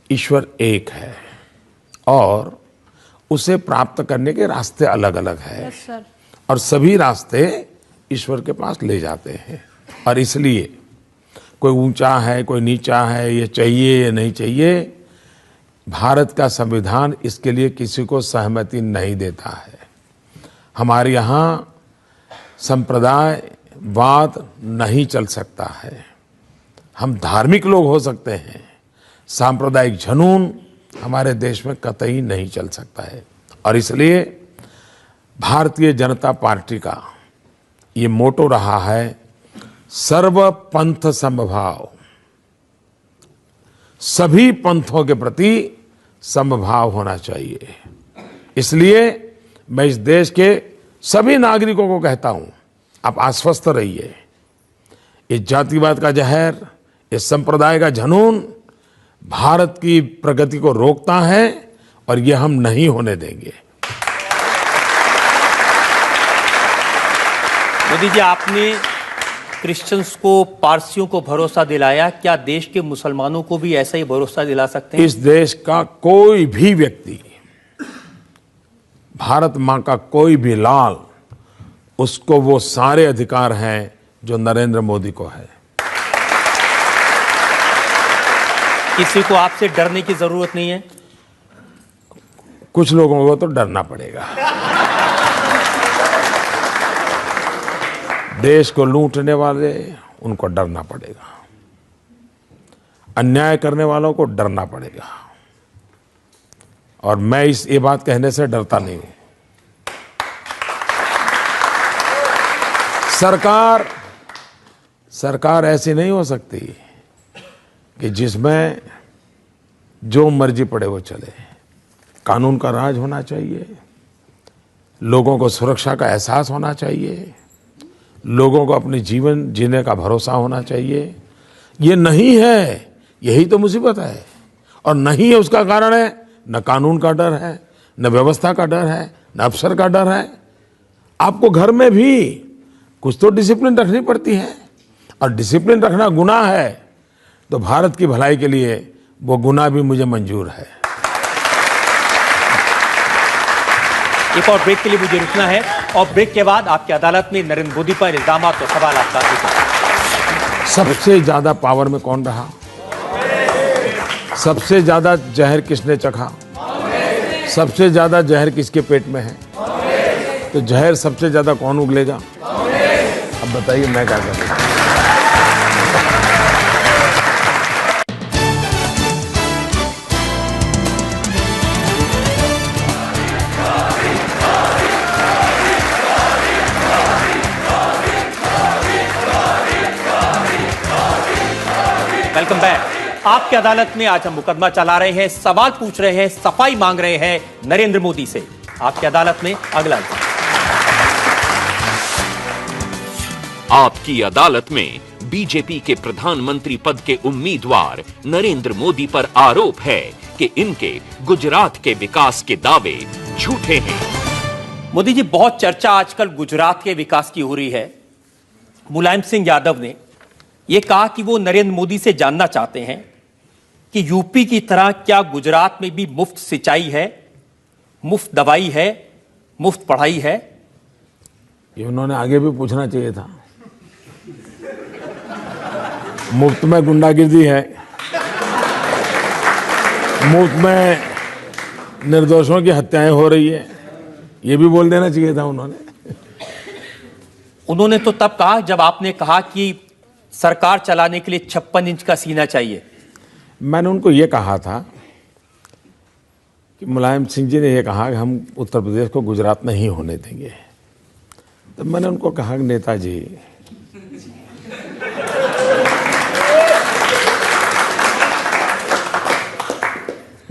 ईश्वर एक है और उसे प्राप्त करने के रास्ते अलग अलग है। Yes sir. और सभी रास्ते ईश्वर के पास ले जाते हैं। और इसलिए कोई ऊंचा है, कोई नीचा है, ये चाहिए या नहीं चाहिए, भारत का संविधान इसके लिए किसी को सहमति नहीं देता है। हमारे यहाँ संप्रदायवाद नहीं चल सकता है। हम धार्मिक लोग हो सकते हैं, सांप्रदायिक जुनून हमारे देश में कतई नहीं चल सकता है। और इसलिए भारतीय जनता पार्टी का ये मोटो रहा है सर्व पंथ समभाव, सभी पंथों के प्रति समभाव होना चाहिए। इसलिए मैं इस देश के सभी नागरिकों को कहता हूं, आप आश्वस्त रहिए। ये जातिवाद का जहर, ये संप्रदाय का जुनून भारत की प्रगति को रोकता है और ये हम नहीं होने देंगे। मोदी जी, आपने क्रिश्चियंस को, पारसियों को भरोसा दिलाया, क्या देश के मुसलमानों को भी ऐसा ही भरोसा दिला सकते हैं? इस देश का कोई भी व्यक्ति, भारत मां का कोई भी लाल, उसको वो सारे अधिकार हैं जो नरेंद्र मोदी को है। किसी को आपसे डरने की जरूरत नहीं है? कुछ लोगों को तो डरना पड़ेगा। देश को लूटने वाले, उनको डरना पड़ेगा। अन्याय करने वालों को डरना पड़ेगा। और मैं ये बात कहने से डरता नहीं हूं। सरकार ऐसी नहीं हो सकती कि जिसमें जो मर्जी पड़े वो चले। कानून का राज होना चाहिए, लोगों को सुरक्षा का एहसास होना चाहिए, लोगों को अपने जीवन जीने का भरोसा होना चाहिए। ये नहीं है, यही तो मुसीबत है। और नहीं है उसका कारण है न कानून का डर है, न व्यवस्था का डर है, न अफसर का डर है। आपको घर में भी कुछ तो डिसिप्लिन रखनी पड़ती है, और डिसिप्लिन रखना गुनाह है तो भारत की भलाई के लिए वो गुनाह भी मुझे मंजूर है। एक और ब्रेक के लिए मुझे रुकना है, और ब्रेक के बाद आपकी अदालत में नरेंद्र मोदी पर इल्जाम और सवाल आपका। सबसे ज्यादा पावर में कौन रहा? सबसे ज्यादा जहर किसने चखा? सबसे ज्यादा जहर किसके पेट में है? तो जहर सबसे ज्यादा कौन उगलेगा? अब बताइए मैं क्या करूं? Welcome back. आपकी अदालत में आज हम मुकदमा चला रहे हैं, सवाल पूछ रहे हैं, सफाई मांग रहे हैं नरेंद्र मोदी से। आपकी अदालत में अगला आपकी अदालत में बीजेपी के प्रधानमंत्री पद के उम्मीदवार नरेंद्र मोदी पर आरोप है कि इनके गुजरात के विकास के दावे झूठे हैं। मोदी जी, बहुत चर्चा आजकल गुजरात के विकास की हो रही है। मुलायम सिंह यादव ने यह कहा कि वो नरेंद्र मोदी से जानना चाहते हैं कि यूपी की तरह क्या गुजरात में भी मुफ्त सिंचाई है, मुफ्त दवाई है, मुफ्त पढ़ाई है? ये उन्होंने आगे भी पूछना चाहिए था। मुफ्त में गुंडागिर्दी है, मुफ्त में निर्दोषों की हत्याएं हो रही है, ये भी बोल देना चाहिए था उन्होंने तो तब कहा जब आपने कहा कि सरकार चलाने के लिए 56 इंच का सीना चाहिए। मैंने उनको ये कहा था कि मुलायम सिंह जी ने ये कहा कि हम उत्तर प्रदेश को गुजरात नहीं होने देंगे। तो मैंने उनको कहा कि नेताजी,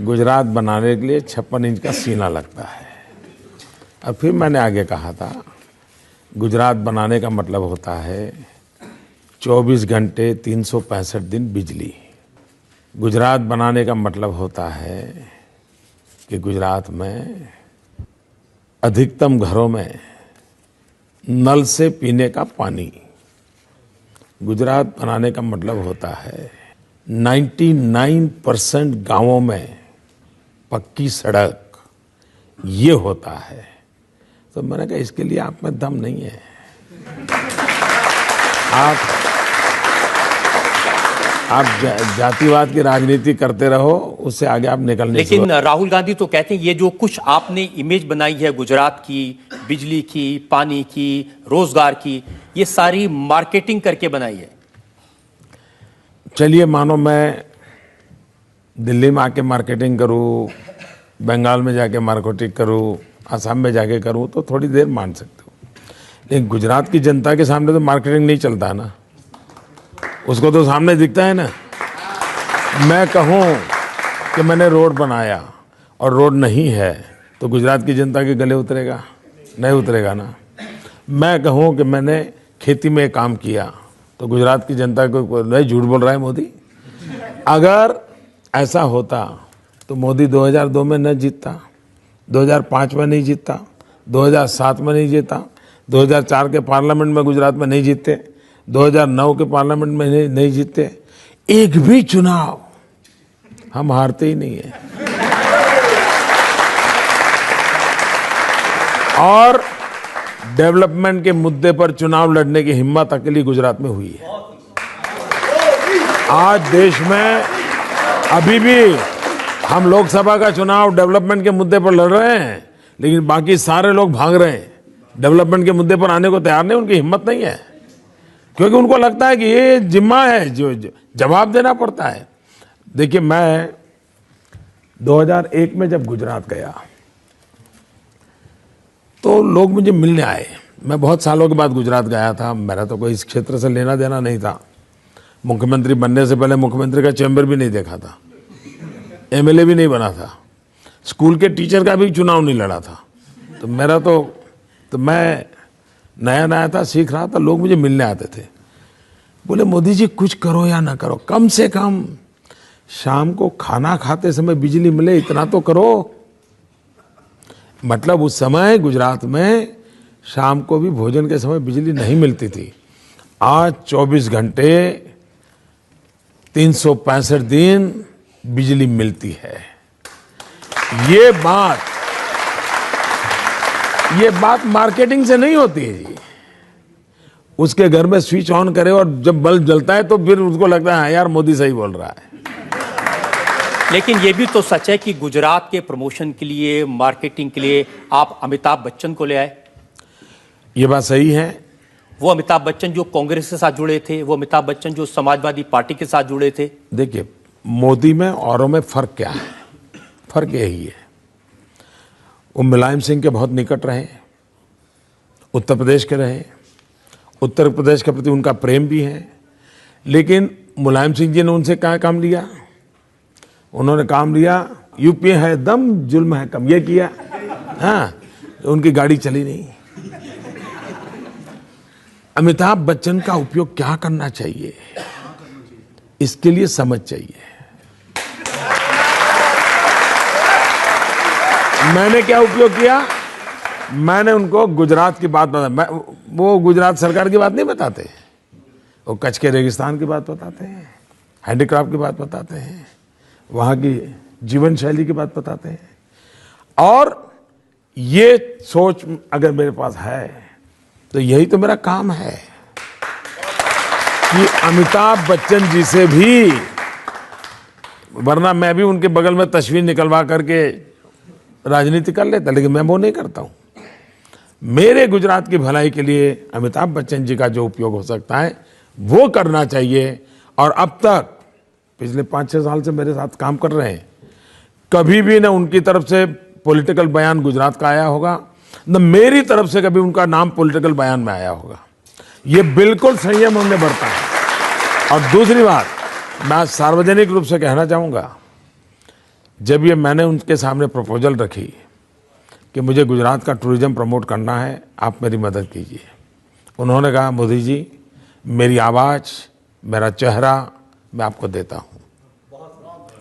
गुजरात बनाने के लिए 56 इंच का सीना लगता है। और फिर मैंने आगे कहा था, गुजरात बनाने का मतलब होता है 24 घंटे 365 दिन बिजली। गुजरात बनाने का मतलब होता है कि गुजरात में अधिकतम घरों में नल से पीने का पानी। गुजरात बनाने का मतलब होता है 99% गांवों में पक्की सड़क, ये होता है। तो मैंने कहा इसके लिए आप में दम नहीं है। आप जातिवाद की राजनीति करते रहो, उससे आगे आप निकल नहीं सकते। लेकिन राहुल गांधी तो कहते हैं ये जो कुछ आपने इमेज बनाई है गुजरात की, बिजली की, पानी की, रोजगार की, ये सारी मार्केटिंग करके बनाई है। चलिए मानो मैं दिल्ली में आके मार्केटिंग करूं, बंगाल में जाके मार्केटिंग करूं, असम में जाके करूं तो थोड़ी देर मान सकते हो, लेकिन गुजरात की जनता के सामने तो मार्केटिंग नहीं चलता ना, उसको तो सामने दिखता है ना। मैं कहूं कि मैंने रोड बनाया और रोड नहीं है तो गुजरात की जनता के गले उतरेगा? नहीं उतरेगा ना। मैं कहूं कि मैंने खेती में काम किया तो गुजरात की जनता को नहीं, झूठ बोल रहा है मोदी। अगर ऐसा होता तो मोदी 2002 में न जीतता, 2005 में नहीं जीतता, 2007 में नहीं जीता, 2004 के पार्लियामेंट में गुजरात में नहीं जीते, 2009 के पार्लियामेंट में नहीं जीते। एक भी चुनाव हम हारते ही नहीं है। और डेवलपमेंट के मुद्दे पर चुनाव लड़ने की हिम्मत अकेली गुजरात में हुई है। आज देश में अभी भी हम लोकसभा का चुनाव डेवलपमेंट के मुद्दे पर लड़ रहे हैं, लेकिन बाकी सारे लोग भाग रहे हैं, डेवलपमेंट के मुद्दे पर आने को तैयार नहीं, उनकी हिम्मत नहीं है, क्योंकि उनको लगता है कि ये जिम्मा है जो जवाब देना पड़ता है। देखिए मैं 2001 में जब गुजरात गया तो लोग मुझे मिलने आए। मैं बहुत सालों के बाद गुजरात गया था, मेरा तो कोई इस क्षेत्र से लेना देना नहीं था। मुख्यमंत्री बनने से पहले मुख्यमंत्री का चैम्बर भी नहीं देखा था, एमएलए भी नहीं बना था, स्कूल के टीचर का भी चुनाव नहीं लड़ा था। तो मेरा तो मैं नया था, सीख रहा था, लोग मुझे मिलने आते थे। बोले मोदी जी कुछ करो या ना करो, कम से कम शाम को खाना खाते समय बिजली मिले, इतना तो करो। मतलब उस समय गुजरात में शाम को भी भोजन के समय बिजली नहीं मिलती थी। आज 24 घंटे 365 दिन बिजली मिलती है। ये बात मार्केटिंग से नहीं होती है जी। उसके घर में स्विच ऑन करे और जब बल्ब जलता है तो फिर उसको लगता है हाँ यार मोदी सही बोल रहा है। लेकिन ये भी तो सच है कि गुजरात के प्रमोशन के लिए, मार्केटिंग के लिए आप अमिताभ बच्चन को ले आए। ये बात सही है। वो अमिताभ बच्चन जो कांग्रेस के साथ जुड़े थे, वो अमिताभ बच्चन जो समाजवादी पार्टी के साथ जुड़े थे। देखिए मोदी में औरों में फर्क क्या है? फर्क यही है, वो मुलायम सिंह के बहुत निकट रहे, उत्तर प्रदेश के रहे, उत्तर प्रदेश के प्रति उनका प्रेम भी है। लेकिन मुलायम सिंह जी ने उनसे क्या काम लिया? उन्होंने काम लिया यूपी है दम, जुल्म है कम, ये किया। हाँ, उनकी गाड़ी चली नहीं। अमिताभ बच्चन का उपयोग क्या करना चाहिए, इसके लिए समझ चाहिए। मैंने क्या उपयोग किया? मैंने उनको गुजरात की बात बता, वो गुजरात सरकार की बात नहीं बताते, वो कच्छ के रेगिस्तान की बात बताते हैं, हैंडीक्राफ्ट की बात बताते हैं, वहाँ की जीवन शैली की बात बताते हैं। और ये सोच अगर मेरे पास है तो यही तो मेरा काम है कि अमिताभ बच्चन जी से भी, वरना मैं भी उनके बगल में तस्वीर निकलवा करके राजनीति कर लेता, लेकिन मैं वो नहीं करता हूं। मेरे गुजरात की भलाई के लिए अमिताभ बच्चन जी का जो उपयोग हो सकता है वो करना चाहिए। और अब तक पिछले 5-6 साल से मेरे साथ काम कर रहे हैं, कभी भी न उनकी तरफ से पॉलिटिकल बयान गुजरात का आया होगा, न मेरी तरफ से कभी उनका नाम पॉलिटिकल बयान में आया होगा। ये बिल्कुल संयम हमने बरता है। और दूसरी बात, मैं सार्वजनिक रूप से कहना चाहूँगा, जब ये मैंने उनके सामने प्रपोजल रखी कि मुझे गुजरात का टूरिज्म प्रमोट करना है, आप मेरी मदद कीजिए, उन्होंने कहा मोदी जी मेरी आवाज़, मेरा चेहरा मैं आपको देता हूँ,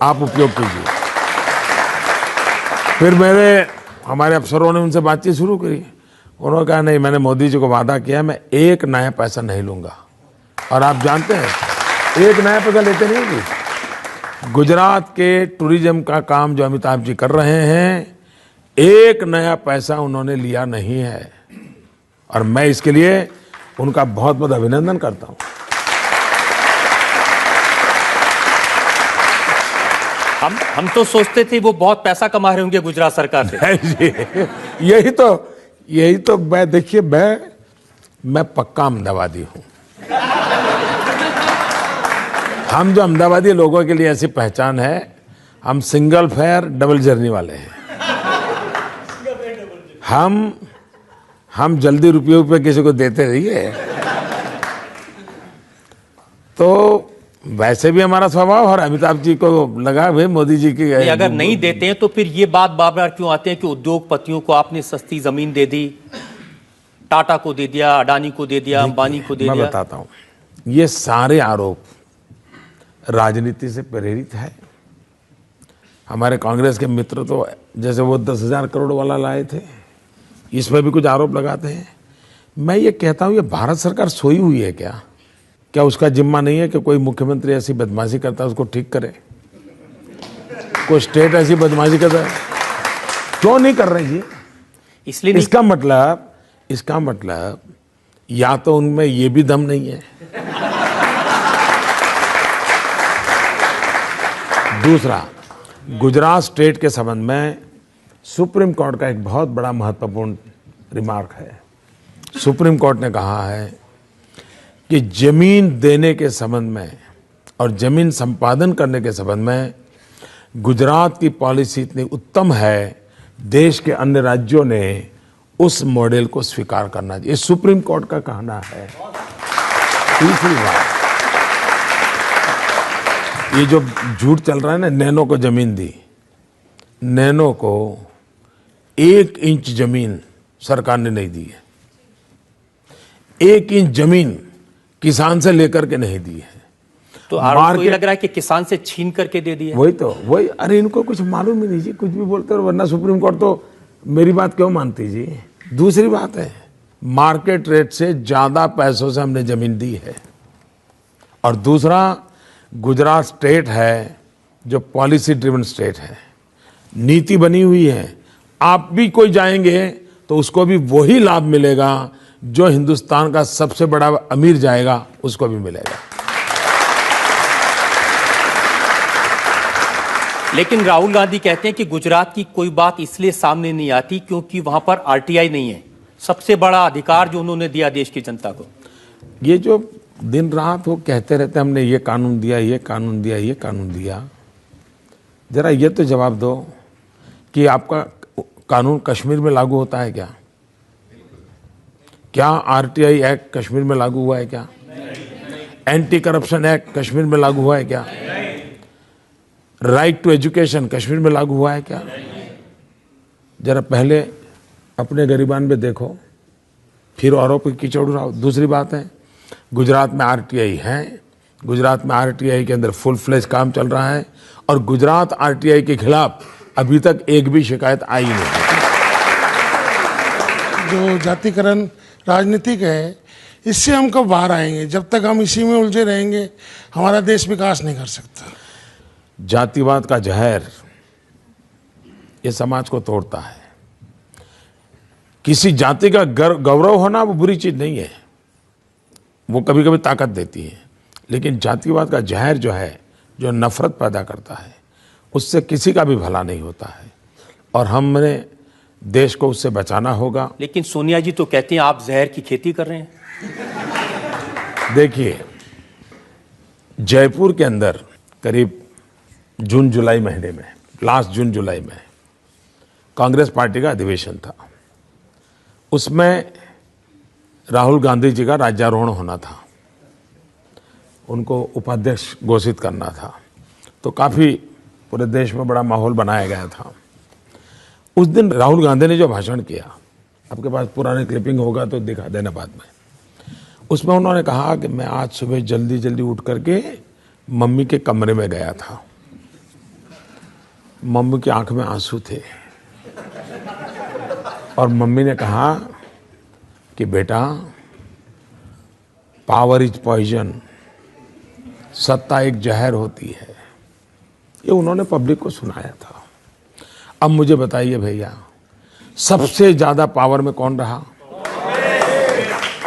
आप उपयोग कीजिए। फिर मेरे हमारे अफसरों ने उनसे बातचीत शुरू करी। उन्होंने कहा नहीं, मैंने मोदी जी को वादा किया मैं एक नया पैसा नहीं लूंगा। और आप जानते हैं एक नया पैसा लेते नहीं जी। गुजरात के टूरिज्म का काम जो अमिताभ जी कर रहे हैं, एक नया पैसा उन्होंने लिया नहीं है, और मैं इसके लिए उनका बहुत बहुत अभिनंदन करता हूं। हम तो सोचते थे वो बहुत पैसा कमा रहे होंगे गुजरात सरकार से। यही तो मैं, देखिए मैं पक्का अहमदाबादी हूं। हम जो अहमदाबादी लोगों के लिए ऐसी पहचान है, हम सिंगल फेयर डबल जर्नी वाले हैं। हम जल्दी रुपये किसी को देते रहिए। तो वैसे भी हमारा स्वभाव, और अमिताभ जी को लगा भाई मोदी जी की अगर नहीं देते हैं तो फिर ये बात बार बार क्यों आते हैं कि उद्योगपतियों को आपने सस्ती जमीन दे दी, टाटा को दे दिया, अडानी को दे दिया, अंबानी को दे दिया। मैं बताता हूं, ये सारे आरोप राजनीति से प्रेरित है। हमारे कांग्रेस के मित्र तो जैसे वो 10,000 करोड़ वाला लाए थे, इसमें भी कुछ आरोप लगाते हैं। मैं ये कहता हूं, ये भारत सरकार सोई हुई है क्या? क्या उसका जिम्मा नहीं है कि कोई मुख्यमंत्री ऐसी बदमाशी करता है उसको ठीक करे? कोई स्टेट ऐसी बदमाशी करता है, क्यों नहीं कर रहे जी? इसलिए इसका मतलब या तो उनमें ये भी दम नहीं है। दूसरा, गुजरात स्टेट के संबंध में सुप्रीम कोर्ट का एक बहुत बड़ा महत्वपूर्ण रिमार्क है। सुप्रीम कोर्ट ने कहा है कि जमीन देने के संबंध में और जमीन संपादन करने के संबंध में गुजरात की पॉलिसी इतनी उत्तम है, देश के अन्य राज्यों ने उस मॉडल को स्वीकार करना चाहिए। सुप्रीम कोर्ट का कहना है। तीसरी बात, ये जो झूठ चल रहा है ना, नैनो को जमीन दी, नैनो को 1 इंच जमीन सरकार ने नहीं दी है। 1 इंच जमीन किसान से लेकर के नहीं दी है। तो आरोप तो ये लग रहा है कि किसान से छीन करके दे दिया। वही अरे इनको कुछ मालूम ही नहीं जी, कुछ भी बोलते हो, वरना सुप्रीम कोर्ट तो मेरी बात क्यों मानती जी। दूसरी बात है, मार्केट रेट से ज्यादा पैसों से हमने जमीन दी है। और दूसरा, गुजरात स्टेट है जो पॉलिसी ड्रिवन स्टेट है, नीति बनी हुई है। आप भी कोई जाएंगे तो उसको भी वही लाभ मिलेगा जो हिंदुस्तान का सबसे बड़ा अमीर जाएगा उसको भी मिलेगा। लेकिन राहुल गांधी कहते हैं कि गुजरात की कोई बात इसलिए सामने नहीं आती क्योंकि वहां पर आरटीआई नहीं है, सबसे बड़ा अधिकार जो उन्होंने दिया देश की जनता को। ये जो दिन रात वो कहते रहते हमने ये कानून दिया, ये कानून दिया, ये कानून दिया, जरा ये तो जवाब दो कि आपका कानून कश्मीर में लागू होता है क्या? क्या आरटीआई एक्ट कश्मीर में लागू हुआ है क्या? एंटी करप्शन एक्ट कश्मीर में लागू हुआ है क्या? राइट टू एजुकेशन कश्मीर में लागू हुआ है क्या? जरा पहले अपने गरिबान में देखो, फिर औरों पे कीचड़ उड़ाओ। दूसरी बात है, गुजरात में आरटीआई है, गुजरात में आरटीआई के अंदर फुल फ्लेज काम चल रहा है, और गुजरात आरटीआई के खिलाफ अभी तक एक भी शिकायत आई नहीं। जो जातिकरण राजनीतिक है, इससे हम कब बाहर आएंगे? जब तक हम इसी में उलझे रहेंगे हमारा देश विकास नहीं कर सकता। जातिवाद का जहर ये समाज को तोड़ता है। किसी जाति का गौरव होना वो बुरी चीज नहीं है, वो कभी कभी ताकत देती है, लेकिन जातिवाद का जहर जो है, जो नफरत पैदा करता है, उससे किसी का भी भला नहीं होता है, और हमने देश को उससे बचाना होगा। लेकिन सोनिया जी तो कहती हैं आप जहर की खेती कर रहे हैं। देखिए, जयपुर के अंदर करीब जून जुलाई महीने में, लास्ट जून जुलाई में कांग्रेस पार्टी का अधिवेशन था। उसमें राहुल गांधी जी का राज्यारोहण होना था, उनको उपाध्यक्ष घोषित करना था, तो काफ़ी पूरे देश में बड़ा माहौल बनाया गया था। उस दिन राहुल गांधी ने जो भाषण किया, आपके पास पुराने क्लिपिंग होगा तो दिखा देना बाद में, उसमें उन्होंने कहा कि मैं आज सुबह जल्दी जल्दी उठ करके मम्मी के कमरे में गया था, मम्मी की आंख में आंसू थे, और मम्मी ने कहा कि बेटा, पावर इज पॉइजन, सत्ता एक जहर होती है। ये उन्होंने पब्लिक को सुनाया था। अब मुझे बताइए भैया, सबसे ज्यादा पावर में कौन रहा?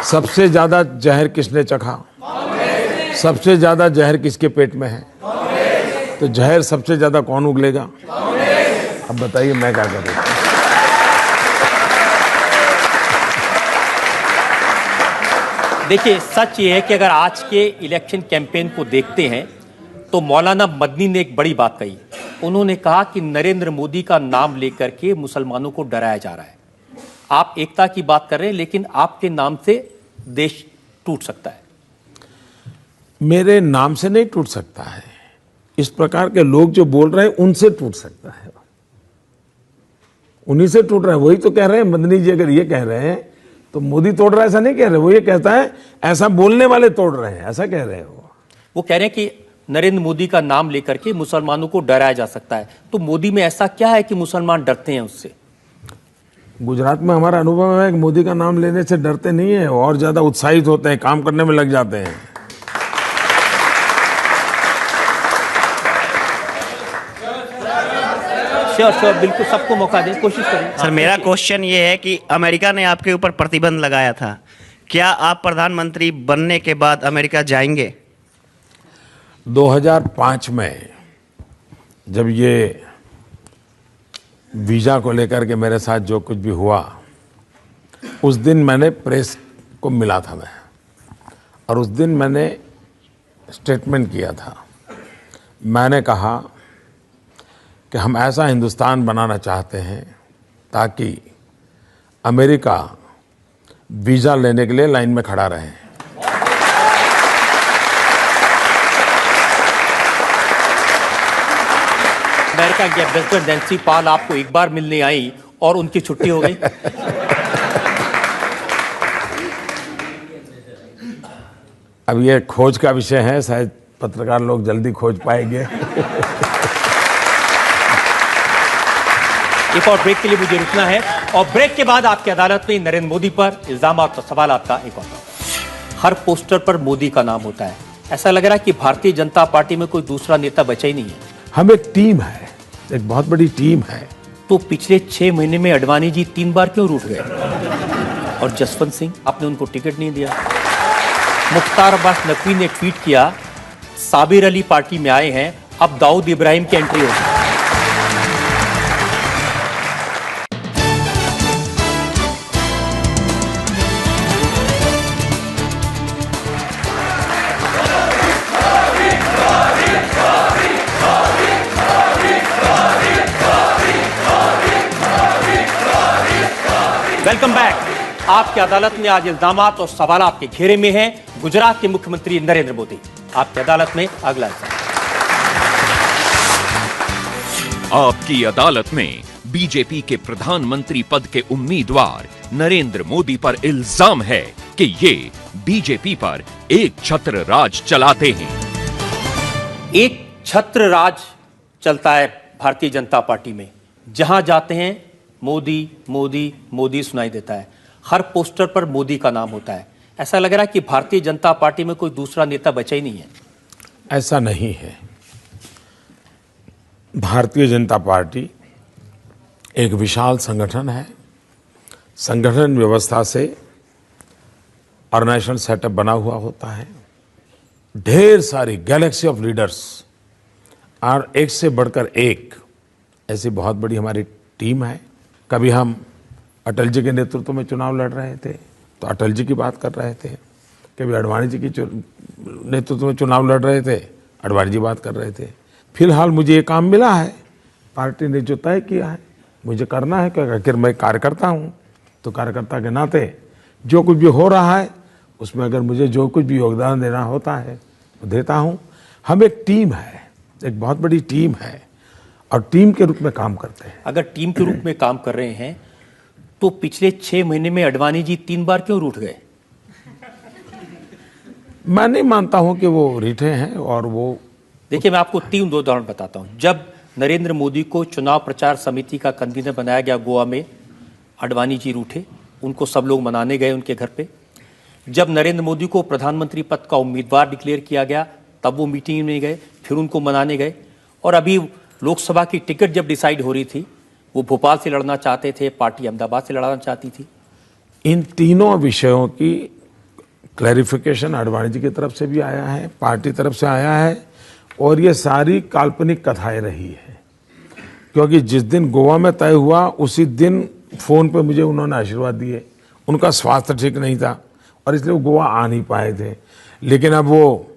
सबसे ज्यादा जहर किसने चखा? सबसे ज्यादा जहर किसके पेट में है? तो जहर सबसे ज्यादा कौन उगलेगा? अब बताइए मैं क्या करूं? देखिए, सच ये है कि अगर आज के इलेक्शन कैंपेन को देखते हैं तो मौलाना मदनी ने एक बड़ी बात कही। उन्होंने कहा कि नरेंद्र मोदी का नाम लेकर के मुसलमानों को डराया जा रहा है। आप एकता की बात कर रहे हैं, लेकिन आपके नाम से देश टूट सकता है। मेरे नाम से नहीं टूट सकता है, इस प्रकार के लोग जो बोल रहे हैं उनसे टूट सकता है, उन्हीं से टूट रहा है। वही तो कह रहे हैं मदनी जी, अगर ये कह रहे हैं तो मोदी तोड़ रहा है ऐसा नहीं कह रहे। वो ये कहता है ऐसा बोलने वाले तोड़ रहे हैं, ऐसा कह रहे हैं। वो कह रहे हैं कि नरेंद्र मोदी का नाम लेकर के मुसलमानों को डराया जा सकता है। तो मोदी में ऐसा क्या है कि मुसलमान डरते हैं उससे? गुजरात में हमारा अनुभव है कि मोदी का नाम लेने से डरते नहीं है, और ज्यादा उत्साहित होते हैं, काम करने में लग जाते हैं। श्योर, बिल्कुल, सबको मौका दें, कोशिश करें। सर, मेरा क्वेश्चन ये है कि अमेरिका ने आपके ऊपर प्रतिबंध लगाया था, क्या आप प्रधानमंत्री बनने के बाद अमेरिका जाएंगे? 2005 में जब ये वीजा को लेकर के मेरे साथ जो कुछ भी हुआ, उस दिन मैंने प्रेस को मिला था मैं, और उस दिन मैंने स्टेटमेंट किया था। मैंने कहा कि हम ऐसा हिंदुस्तान बनाना चाहते हैं ताकि अमेरिका वीजा लेने के लिए लाइन में खड़ा रहे। अमेरिका के प्रेसिडेंट नैन्सी पॉल आपको एक बार मिलने आई और उनकी छुट्टी हो गई। अब ये खोज का विषय है, शायद पत्रकार लोग जल्दी खोज पाएंगे। एक और ब्रेक के लिए मुझे रुकना है, और ब्रेक के बाद आपकी अदालत में नरेंद्र मोदी पर इल्जाम और सवालात का एक और। हर पोस्टर पर मोदी का नाम होता है। ऐसा लग रहा है कि भारतीय जनता पार्टी में कोई दूसरा नेता बचा ही नहीं है। हम एक टीम है, एक बहुत बड़ी टीम है। तो पिछले 6 महीने में अडवाणी जी 3 बार क्यों रूठ गए? और जसवंत सिंह, आपने उनको टिकट नहीं दिया। मुख्तार अब्बास नकवी ने ट्वीट किया, साबिर अली पार्टी में आए हैं, अब दाऊद इब्राहिम की एंट्री होगी। Welcome back. आपकी अदालत में आज इल्जामात और सवालात के घेरे में हैं गुजरात के मुख्यमंत्री नरेंद्र मोदी। आपकी अदालत में अगला इल्जाम। आपकी अदालत में बीजेपी के प्रधानमंत्री पद के उम्मीदवार नरेंद्र मोदी पर इल्जाम है कि ये बीजेपी पर एक छत्र राज चलाते हैं। एक छत्र राज चलता है भारतीय जनता पार्टी में। जहां जाते हैं मोदी मोदी मोदी सुनाई देता है। हर पोस्टर पर मोदी का नाम होता है। ऐसा लग रहा है कि भारतीय जनता पार्टी में कोई दूसरा नेता बचा ही नहीं है। ऐसा नहीं है। भारतीय जनता पार्टी एक विशाल संगठन है। संगठन व्यवस्था से ऑर्गेनाइजेशन सेटअप बना हुआ होता है। ढेर सारी गैलेक्सी ऑफ लीडर्स और एक से बढ़कर एक ऐसी बहुत बड़ी हमारी टीम है। कभी हम अटल जी के नेतृत्व में चुनाव लड़ रहे थे तो अटल जी की बात कर रहे थे, कभी अडवाणी जी की नेतृत्व में चुनाव लड़ रहे थे, अडवाणी जी बात कर रहे थे। फिलहाल मुझे ये काम मिला है, पार्टी ने जो तय किया है मुझे करना है, क्योंकि आखिर मैं कार्यकर्ता हूँ। तो कार्यकर्ता के नाते जो कुछ भी हो रहा है उसमें अगर मुझे जो कुछ भी योगदान देना होता है तो देता हूँ। हम एक टीम है, एक बहुत बड़ी टीम है और टीम के रूप में काम करते हैं। अगर टीम के रूप में काम कर रहे हैं तो पिछले 6 महीने में अडवाणी जी 3 बार क्यों रूठ गए? मैं नहीं मानता हूं कि वो रीठे हैं। और वो देखिए, मैं आपको 3 उदाहरण बताता हूं। जब नरेंद्र मोदी को चुनाव प्रचार समिति का कन्वीनर बनाया गया गोवा में, आडवाणी जी रूठे, उनको सब लोग मनाने गए उनके घर पे। जब नरेंद्र मोदी को प्रधानमंत्री पद का उम्मीदवार डिक्लेयर किया गया तब वो मीटिंग में गए, फिर उनको मनाने गए। और अभी लोकसभा की टिकट जब डिसाइड हो रही थी, वो भोपाल से लड़ना चाहते थे, पार्टी अहमदाबाद से लड़ना चाहती थी। इन तीनों विषयों की क्लैरिफिकेशन आडवाणी जी की तरफ से भी आया है, पार्टी तरफ से आया है, और ये सारी काल्पनिक कथाएं रही है। क्योंकि जिस दिन गोवा में तय हुआ उसी दिन फोन पे मुझे उन्होंने आशीर्वाद दिए। उनका स्वास्थ्य ठीक नहीं था और इसलिए वो गोवा आ नहीं पाए थे, लेकिन अब वो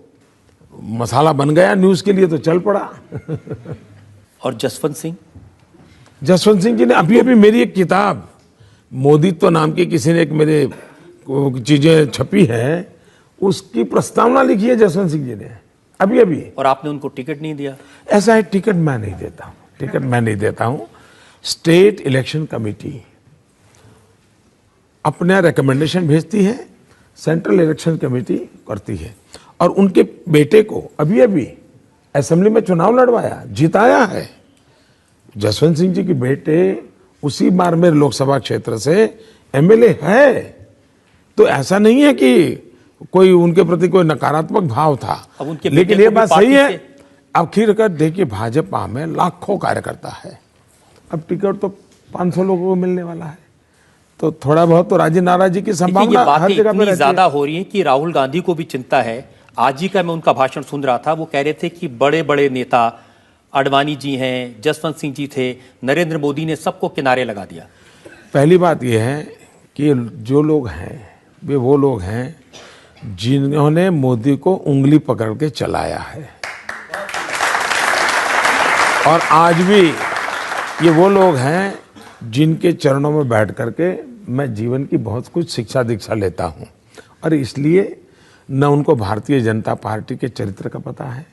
मसाला बन गया न्यूज़ के लिए तो चल पड़ा। और जसवंत सिंह जी ने अभी अभी मेरी एक किताब मोदीत्व नाम की किसी ने एक मेरे चीजें छपी है, उसकी प्रस्तावना लिखी है जसवंत सिंह जी ने अभी अभी। और आपने उनको टिकट नहीं दिया? ऐसा है, टिकट मैं नहीं देता हूं। स्टेट इलेक्शन कमेटी अपना रिकमेंडेशन भेजती है, सेंट्रल इलेक्शन कमेटी करती है। और उनके बेटे को अभी अभी असेंबली में चुनाव लड़वाया, जिताया है। जसवंत सिंह जी के बेटे उसी बाड़मेर लोकसभा क्षेत्र से एमएलए है। तो ऐसा नहीं है कि कोई उनके प्रति कोई नकारात्मक भाव था, लेकिन ये बात सही है। आखिरकार देखिए, भाजपा में लाखों कार्यकर्ता है, अब टिकट तो 500 लोगों को मिलने वाला है, तो थोड़ा बहुत तो राजी नाराजी की संभावना हर जगह पे ज्यादा हो रही है कि राहुल गांधी को भी चिंता है। आज ही का मैं उनका भाषण सुन रहा था, वो कह रहे थे कि बड़े बड़े नेता आडवाणी जी हैं, जसवंत सिंह जी थे, नरेंद्र मोदी ने सबको किनारे लगा दिया। पहली बात यह है कि जो लोग हैं वे वो लोग हैं जिन्होंने मोदी को उंगली पकड़ के चलाया है, और आज भी ये वो लोग हैं जिनके चरणों में बैठ करके मैं जीवन की बहुत कुछ शिक्षा दीक्षा लेता हूँ। और इसलिए न उनको भारतीय जनता पार्टी के चरित्र का पता है,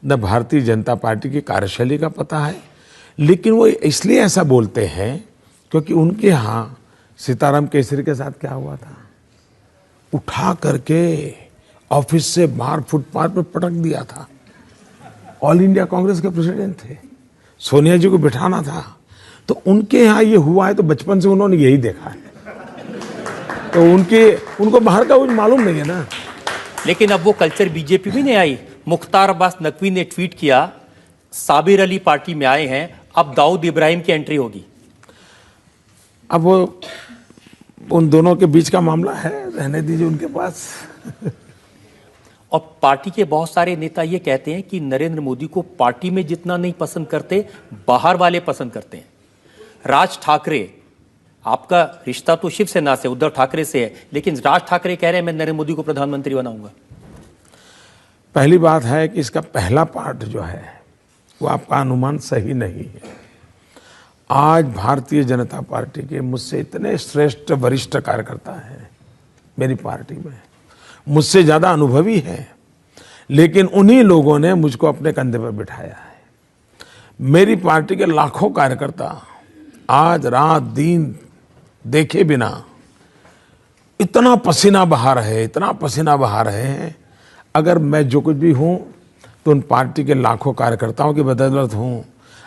न भारतीय जनता पार्टी की कार्यशैली का पता है, लेकिन वो इसलिए ऐसा बोलते हैं क्योंकि उनके यहाँ सीताराम केसरी के साथ क्या हुआ था, उठा करके ऑफिस से बाहर फुटपाथ पे पटक दिया था। ऑल इंडिया कांग्रेस के प्रेसिडेंट थे, सोनिया जी को बिठाना था, तो उनके यहाँ ये हुआ है तो बचपन से उन्होंने यही देखा है, तो उनको बाहर का कुछ मालूम नहीं है ना। लेकिन अब वो कल्चर बीजेपी भी नहीं आई। मुख्तार अब्बास नकवी ने ट्वीट किया, साबिर अली पार्टी में आए हैं, अब दाऊद इब्राहिम की एंट्री होगी। अब वो उन दोनों के बीच का मामला है, रहने दीजिए उनके पास। और पार्टी के बहुत सारे नेता ये कहते हैं कि नरेंद्र मोदी को पार्टी में जितना नहीं पसंद करते, बाहर वाले पसंद करते हैं। राज ठाकरे, आपका रिश्ता तो शिवसेना से, उद्धव ठाकरे से है, लेकिन राज ठाकरे कह रहे हैं मैं नरेंद्र मोदी को प्रधानमंत्री बनाऊंगा। पहली बात है कि इसका पहला पार्ट जो है वो आपका अनुमान सही नहीं है। आज भारतीय जनता पार्टी के मुझसे इतने श्रेष्ठ वरिष्ठ कार्यकर्ता हैं मेरी पार्टी में, मुझसे ज्यादा अनुभवी हैं, लेकिन उन्हीं लोगों ने मुझको अपने कंधे पर बिठाया है। मेरी पार्टी के लाखों कार्यकर्ता आज रात दिन देखे बिना इतना पसीना बहा रहे हैं। अगर मैं जो कुछ भी हूं तो उन पार्टी के लाखों कार्यकर्ताओं की बदौलत हूं।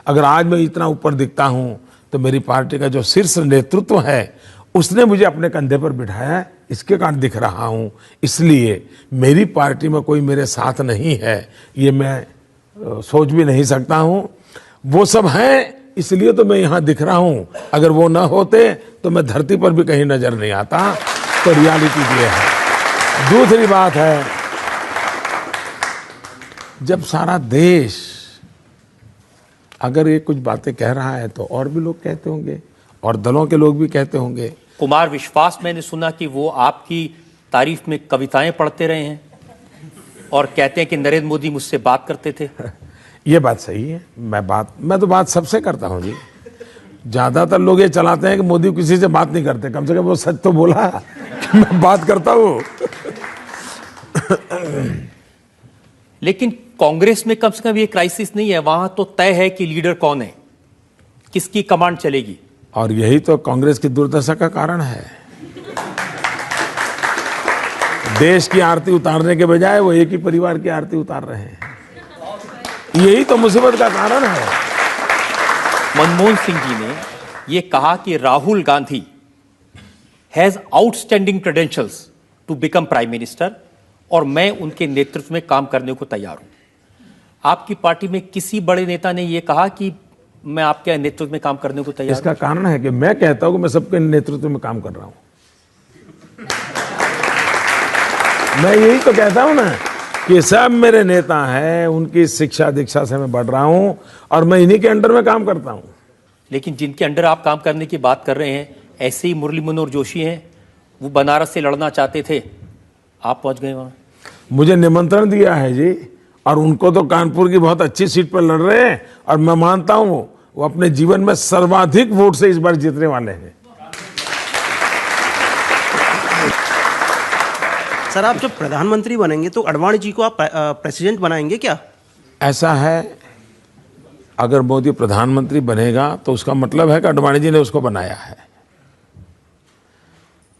अगर आज मैं इतना ऊपर दिखता हूं तो मेरी पार्टी का जो शीर्ष नेतृत्व है उसने मुझे अपने कंधे पर बिठाया है, इसके कारण दिख रहा हूं। इसलिए मेरी पार्टी में कोई मेरे साथ नहीं है, ये मैं सोच भी नहीं सकता हूं। वो सब हैं, इसलिए तो मैं यहां दिख रहा हूं। अगर वो ना होते तो मैं धरती पर भी कहीं नजर नहीं आता। तो रियलिटी ये है। दूसरी बात है, जब सारा देश अगर ये कुछ बातें कह रहा है तो और भी लोग कहते होंगे, और दलों के लोग भी कहते होंगे। कुमार विश्वास, मैंने सुना कि वो आपकी तारीफ में कविताएं पढ़ते रहे हैं और कहते हैं कि नरेंद्र मोदी मुझसे बात करते थे। ये बात सही है, मैं तो बात सबसे करता हूं जी। ज्यादातर लोग ये चलाते हैं कि मोदी किसी से बात नहीं करते, कम से कम वो सच तो बोला कि मैं बात करता हूं। लेकिन कांग्रेस में कम से कम ये क्राइसिस नहीं है, वहां तो तय है कि लीडर कौन है, किसकी कमांड चलेगी। और यही तो कांग्रेस की दुर्दशा का कारण है। देश की आरती उतारने के बजाय वो एक ही परिवार की आरती उतार रहे हैं, यही तो मुसीबत का कारण है। मनमोहन सिंह जी ने ये कहा कि Rahul Gandhi has outstanding credentials to become prime minister और मैं उनके नेतृत्व में काम करने को तैयार हूं। आपकी पार्टी में किसी बड़े नेता ने यह कहा कि मैं आपके नेतृत्व में काम करने को तैयार? इसका कारण है कि मैं कहता हूं कि मैं सबके नेतृत्व में काम कर रहा हूं। मैं यही तो कहता हूं ना कि सब मेरे नेता हैं, उनकी शिक्षा दीक्षा से मैं बढ़ रहा हूं और मैं इन्हीं के अंडर में काम करता हूं। लेकिन जिनके अंडर आप काम करने की बात कर रहे हैं, ऐसे ही मुरली मनोहर जोशी हैं, वो बनारस से लड़ना चाहते थे, आप पहुंच गए वहां। मुझे निमंत्रण दिया है जी, और उनको तो कानपुर की बहुत अच्छी सीट पर लड़ रहे हैं और मैं मानता हूं वो अपने जीवन में सर्वाधिक वोट से इस बार जीतने वाले हैं। सर, आप जब प्रधानमंत्री बनेंगे तो अडवाणी जी को आप प्रेसिडेंट बनाएंगे क्या? ऐसा है, अगर मोदी प्रधानमंत्री बनेगा तो उसका मतलब है कि अडवाणी जी ने उसको बनाया है।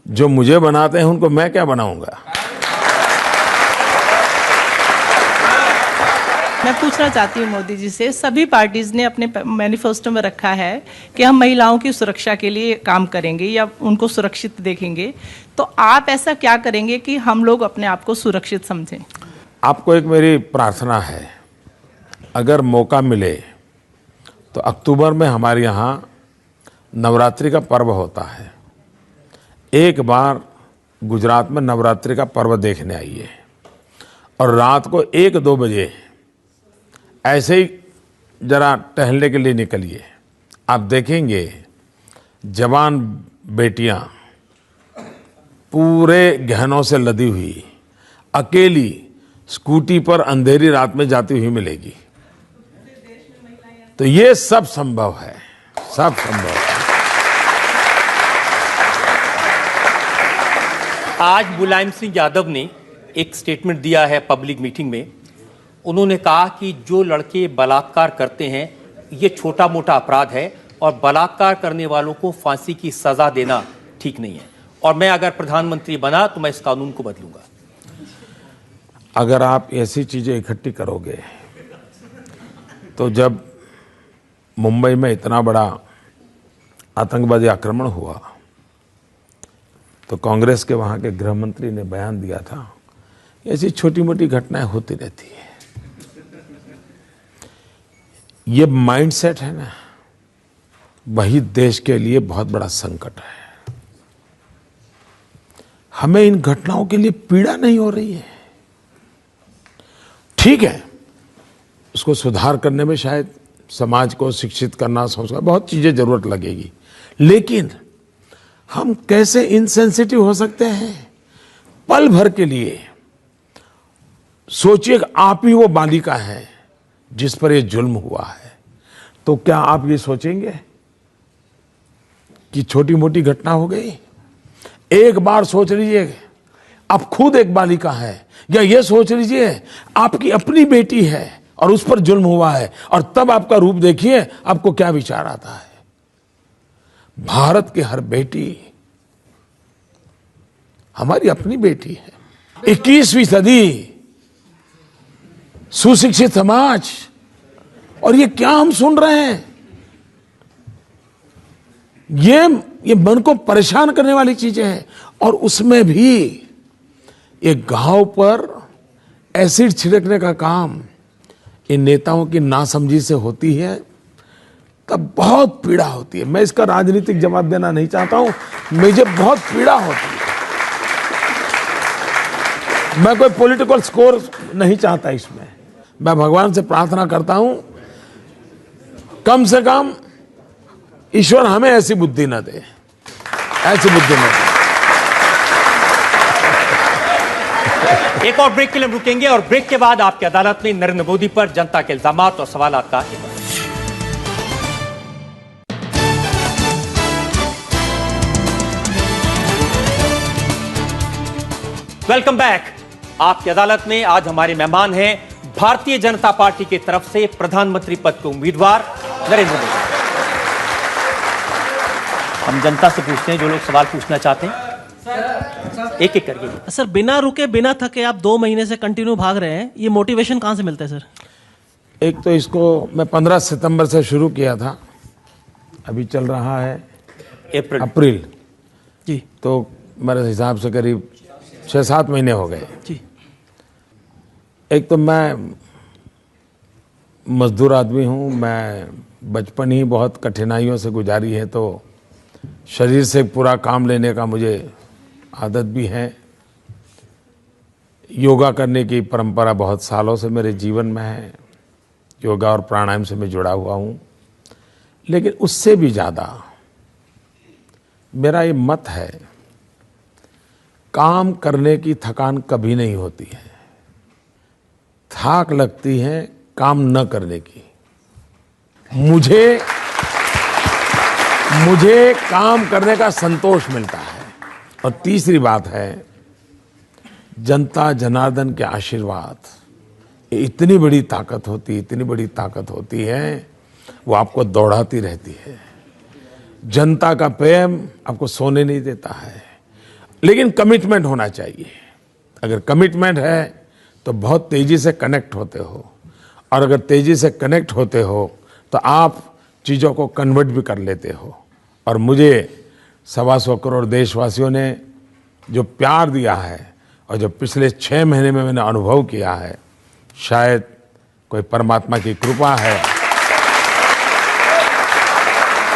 जो मुझे बनाते हैं उनको मैं क्या बनाऊंगा? मैं पूछना चाहती हूँ मोदी जी से, सभी पार्टीज ने अपने मैनिफेस्टो में रखा है कि हम महिलाओं की सुरक्षा के लिए काम करेंगे या उनको सुरक्षित देखेंगे, तो आप ऐसा क्या करेंगे कि हम लोग अपने आप को सुरक्षित समझें? आपको एक मेरी प्रार्थना है, अगर मौका मिले तो अक्टूबर में हमारे यहाँ नवरात्रि का पर्व होता है। एक बार गुजरात में नवरात्रि का पर्व देखने आइए और रात को 1-2 बजे ऐसे ही जरा टहलने के लिए निकलिए। आप देखेंगे जवान बेटियां पूरे गहनों से लदी हुई अकेली स्कूटी पर अंधेरी रात में जाती हुई मिलेगी। तो ये सब संभव है, सब संभव है। आज मुलायम सिंह यादव ने एक स्टेटमेंट दिया है पब्लिक मीटिंग में। उन्होंने कहा कि जो लड़के बलात्कार करते हैं ये छोटा मोटा अपराध है और बलात्कार करने वालों को फांसी की सजा देना ठीक नहीं है, और मैं अगर प्रधानमंत्री बना तो मैं इस कानून को बदलूंगा। अगर आप ऐसी चीजें इकट्ठी करोगे तो जब मुंबई में इतना बड़ा आतंकवादी आक्रमण हुआ तो कांग्रेस के वहाँ के गृह मंत्री ने बयान दिया था, ऐसी छोटी मोटी घटनाएं होती रहती है। ये माइंडसेट है ना, वही देश के लिए बहुत बड़ा संकट है। हमें इन घटनाओं के लिए पीड़ा नहीं हो रही है। ठीक है, उसको सुधार करने में शायद समाज को शिक्षित करना, संस्कार, बहुत चीजें जरूरत लगेगी, लेकिन हम कैसे इनसेंसिटिव हो सकते हैं? पल भर के लिए सोचिए कि आप ही वो बालिका हैं जिस पर ये जुल्म हुआ है, तो क्या आप ये सोचेंगे कि छोटी मोटी घटना हो गई? एक बार सोच लीजिए आप खुद एक बालिका है, या ये सोच लीजिए आपकी अपनी बेटी है और उस पर जुल्म हुआ है, और तब आपका रूप देखिए आपको क्या विचार आता है। भारत की हर बेटी हमारी अपनी बेटी है। 21वीं सदी, सुशिक्षित समाज, और ये क्या हम सुन रहे हैं? ये मन को परेशान करने वाली चीजें हैं। और उसमें भी ये गांव पर एसिड छिड़कने का काम इन नेताओं की नासमझी से होती है, तब बहुत पीड़ा होती है। मैं इसका राजनीतिक जवाब देना नहीं चाहता हूं, मुझे बहुत पीड़ा होती है। मैं कोई पॉलिटिकल स्कोर नहीं चाहता इसमें। मैं भगवान से प्रार्थना करता हूं कम से कम ईश्वर हमें ऐसी बुद्धि न दे, ऐसी बुद्धि न दे। एक और ब्रेक के लिए रुकेंगे और ब्रेक के बाद आपकी अदालत में नरेंद्र मोदी पर जनता के इल्जामात और सवालात का वेलकम बैक। आपकी अदालत में आज हमारे मेहमान हैं भारतीय जनता पार्टी की तरफ से प्रधानमंत्री पद के उम्मीदवार नरेंद्र मोदी। हम जनता से पूछते हैं जो लोग सवाल पूछना चाहते हैं, एक एक करके। सर, बिना रुके बिना थके आप 2 महीने से कंटिन्यू भाग रहे हैं, ये मोटिवेशन कहां से मिलता है सर? एक तो इसको मैं 15 सितंबर से शुरू किया था, अभी चल रहा है अप्रैल। जी तो मेरे हिसाब से करीब 6-7 महीने हो गए। जी। एक तो मैं मजदूर आदमी हूँ, मैं बचपन ही बहुत कठिनाइयों से गुजारी है, तो शरीर से पूरा काम लेने का मुझे आदत भी है। योगा करने की परंपरा बहुत सालों से मेरे जीवन में है, योगा और प्राणायाम से मैं जुड़ा हुआ हूँ। लेकिन उससे भी ज़्यादा मेरा ये मत है, काम करने की थकान कभी नहीं होती है, थाक लगती है काम न करने की। मुझे काम करने का संतोष मिलता है। और तीसरी बात है, जनता जनार्दन के आशीर्वाद, ये इतनी बड़ी ताकत होती है, वो आपको दौड़ाती रहती है। जनता का प्रेम आपको सोने नहीं देता है, लेकिन कमिटमेंट होना चाहिए। अगर कमिटमेंट है तो बहुत तेजी से कनेक्ट होते हो, और अगर तेजी से कनेक्ट होते हो तो आप चीज़ों को कन्वर्ट भी कर लेते हो। और मुझे 125 करोड़ देशवासियों ने जो प्यार दिया है और जो पिछले 6 महीने में मैंने अनुभव किया है, शायद कोई परमात्मा की कृपा है,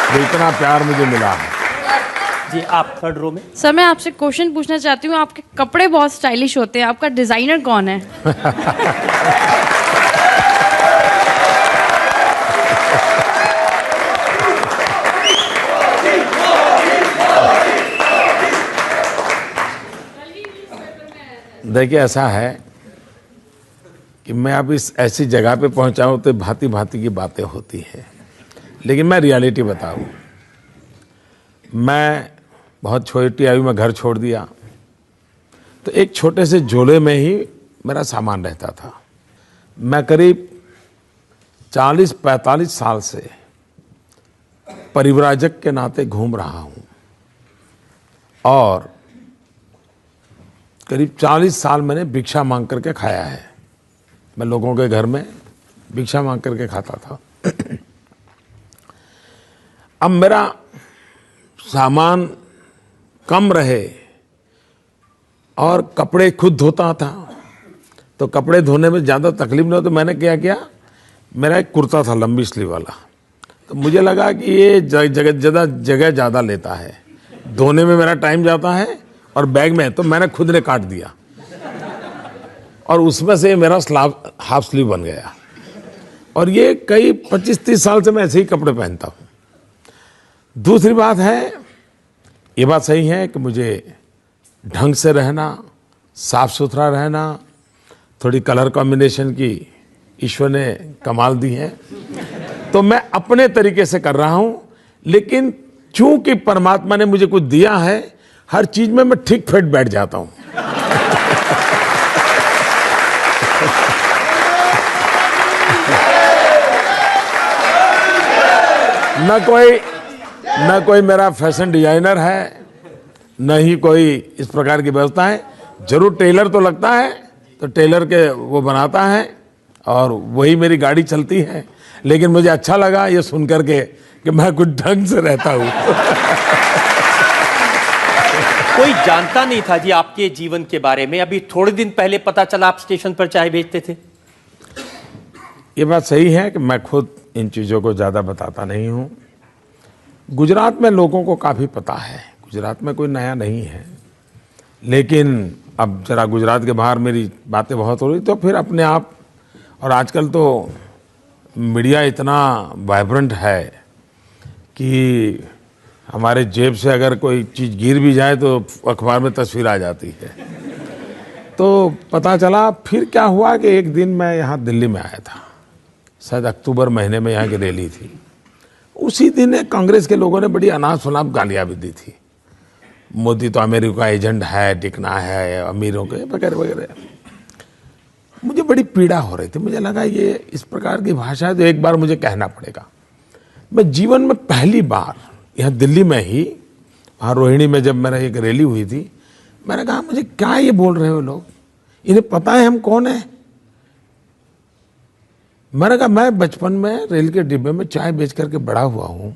तो इतना प्यार मुझे मिला है। जी, आप थर्ड रो में। सर, मैं आपसे क्वेश्चन पूछना चाहती हूँ, आपके कपड़े बहुत स्टाइलिश होते हैं, आपका डिजाइनर कौन है? देखिए, ऐसा है कि मैं अब इस ऐसी जगह पे पहुंचा हूं तो भांति भांति की बातें होती हैं, लेकिन मैं रियलिटी बताऊं। मैं बहुत छोटी आयु में घर छोड़ दिया, तो एक छोटे से झोले में ही मेरा सामान रहता था। मैं करीब 40-45 साल से परिव्राजक के नाते घूम रहा हूं, और करीब 40 साल मैंने भिक्षा मांग करके खाया है। मैं लोगों के घर में भिक्षा मांग करके खाता था। अब मेरा सामान कम रहे और कपड़े खुद धोता था, तो कपड़े धोने में ज़्यादा तकलीफ नहीं हो, तो मैंने क्या किया, मेरा एक कुर्ता था लंबी स्लीव वाला, तो मुझे लगा कि ये जगह ज़्यादा लेता है, धोने में मेरा टाइम जाता है और बैग में है, तो मैंने खुद ने काट दिया और उसमें से मेरा हाफ स्लीव बन गया। और ये कई 25-30 साल से मैं ऐसे ही कपड़े पहनता हूँ। दूसरी बात है, ये बात सही है कि मुझे ढंग से रहना, साफ सुथरा रहना, थोड़ी कलर कॉम्बिनेशन की ईश्वर ने कमाल दी है, तो मैं अपने तरीके से कर रहा हूँ। लेकिन चूंकि परमात्मा ने मुझे कुछ दिया है, हर चीज में मैं ठीक फिट बैठ जाता हूँ। न कोई मेरा फैशन डिजाइनर है, न ही कोई इस प्रकार की व्यवस्था है। जरूर टेलर तो लगता है, तो टेलर के वो बनाता है और वही मेरी गाड़ी चलती है। लेकिन मुझे अच्छा लगा ये सुन करके कि मैं कुछ ढंग से रहता हूँ। कोई जानता नहीं था जी आपके जीवन के बारे में, अभी थोड़े दिन पहले पता चला आप स्टेशन पर चाय बेचते थे। ये बात सही है कि मैं खुद इन चीज़ों को ज़्यादा बताता नहीं हूँ। गुजरात में लोगों को काफ़ी पता है, गुजरात में कोई नया नहीं है। लेकिन अब जरा गुजरात के बाहर मेरी बातें बहुत हो रही, तो फिर अपने आप, और आजकल तो मीडिया इतना वाइब्रेंट है कि हमारे जेब से अगर कोई चीज़ गिर भी जाए तो अखबार में तस्वीर आ जाती है। तो पता चला, फिर क्या हुआ कि एक दिन मैं यहाँ दिल्ली में आया था, शायद अक्टूबर महीने में यहाँ की रैली थी। उसी दिन कांग्रेस के लोगों ने बड़ी अनाप शनाप गालियाँ भी दी थी। मोदी तो अमेरिका का एजेंट है, टिकना है अमीरों के, वगैरह वगैरह। मुझे बड़ी पीड़ा हो रही थी, मुझे लगा ये इस प्रकार की भाषा है तो एक बार मुझे कहना पड़ेगा। मैं जीवन में पहली बार यहाँ दिल्ली में ही, वहाँ रोहिणी में जब मेरा एक रैली हुई थी, मैंने कहा मुझे क्या ये बोल रहे हो लोग, इन्हें पता है हम कौन है। मैंने कहा मैं बचपन में रेल के डिब्बे में चाय बेच करके बड़ा हुआ हूँ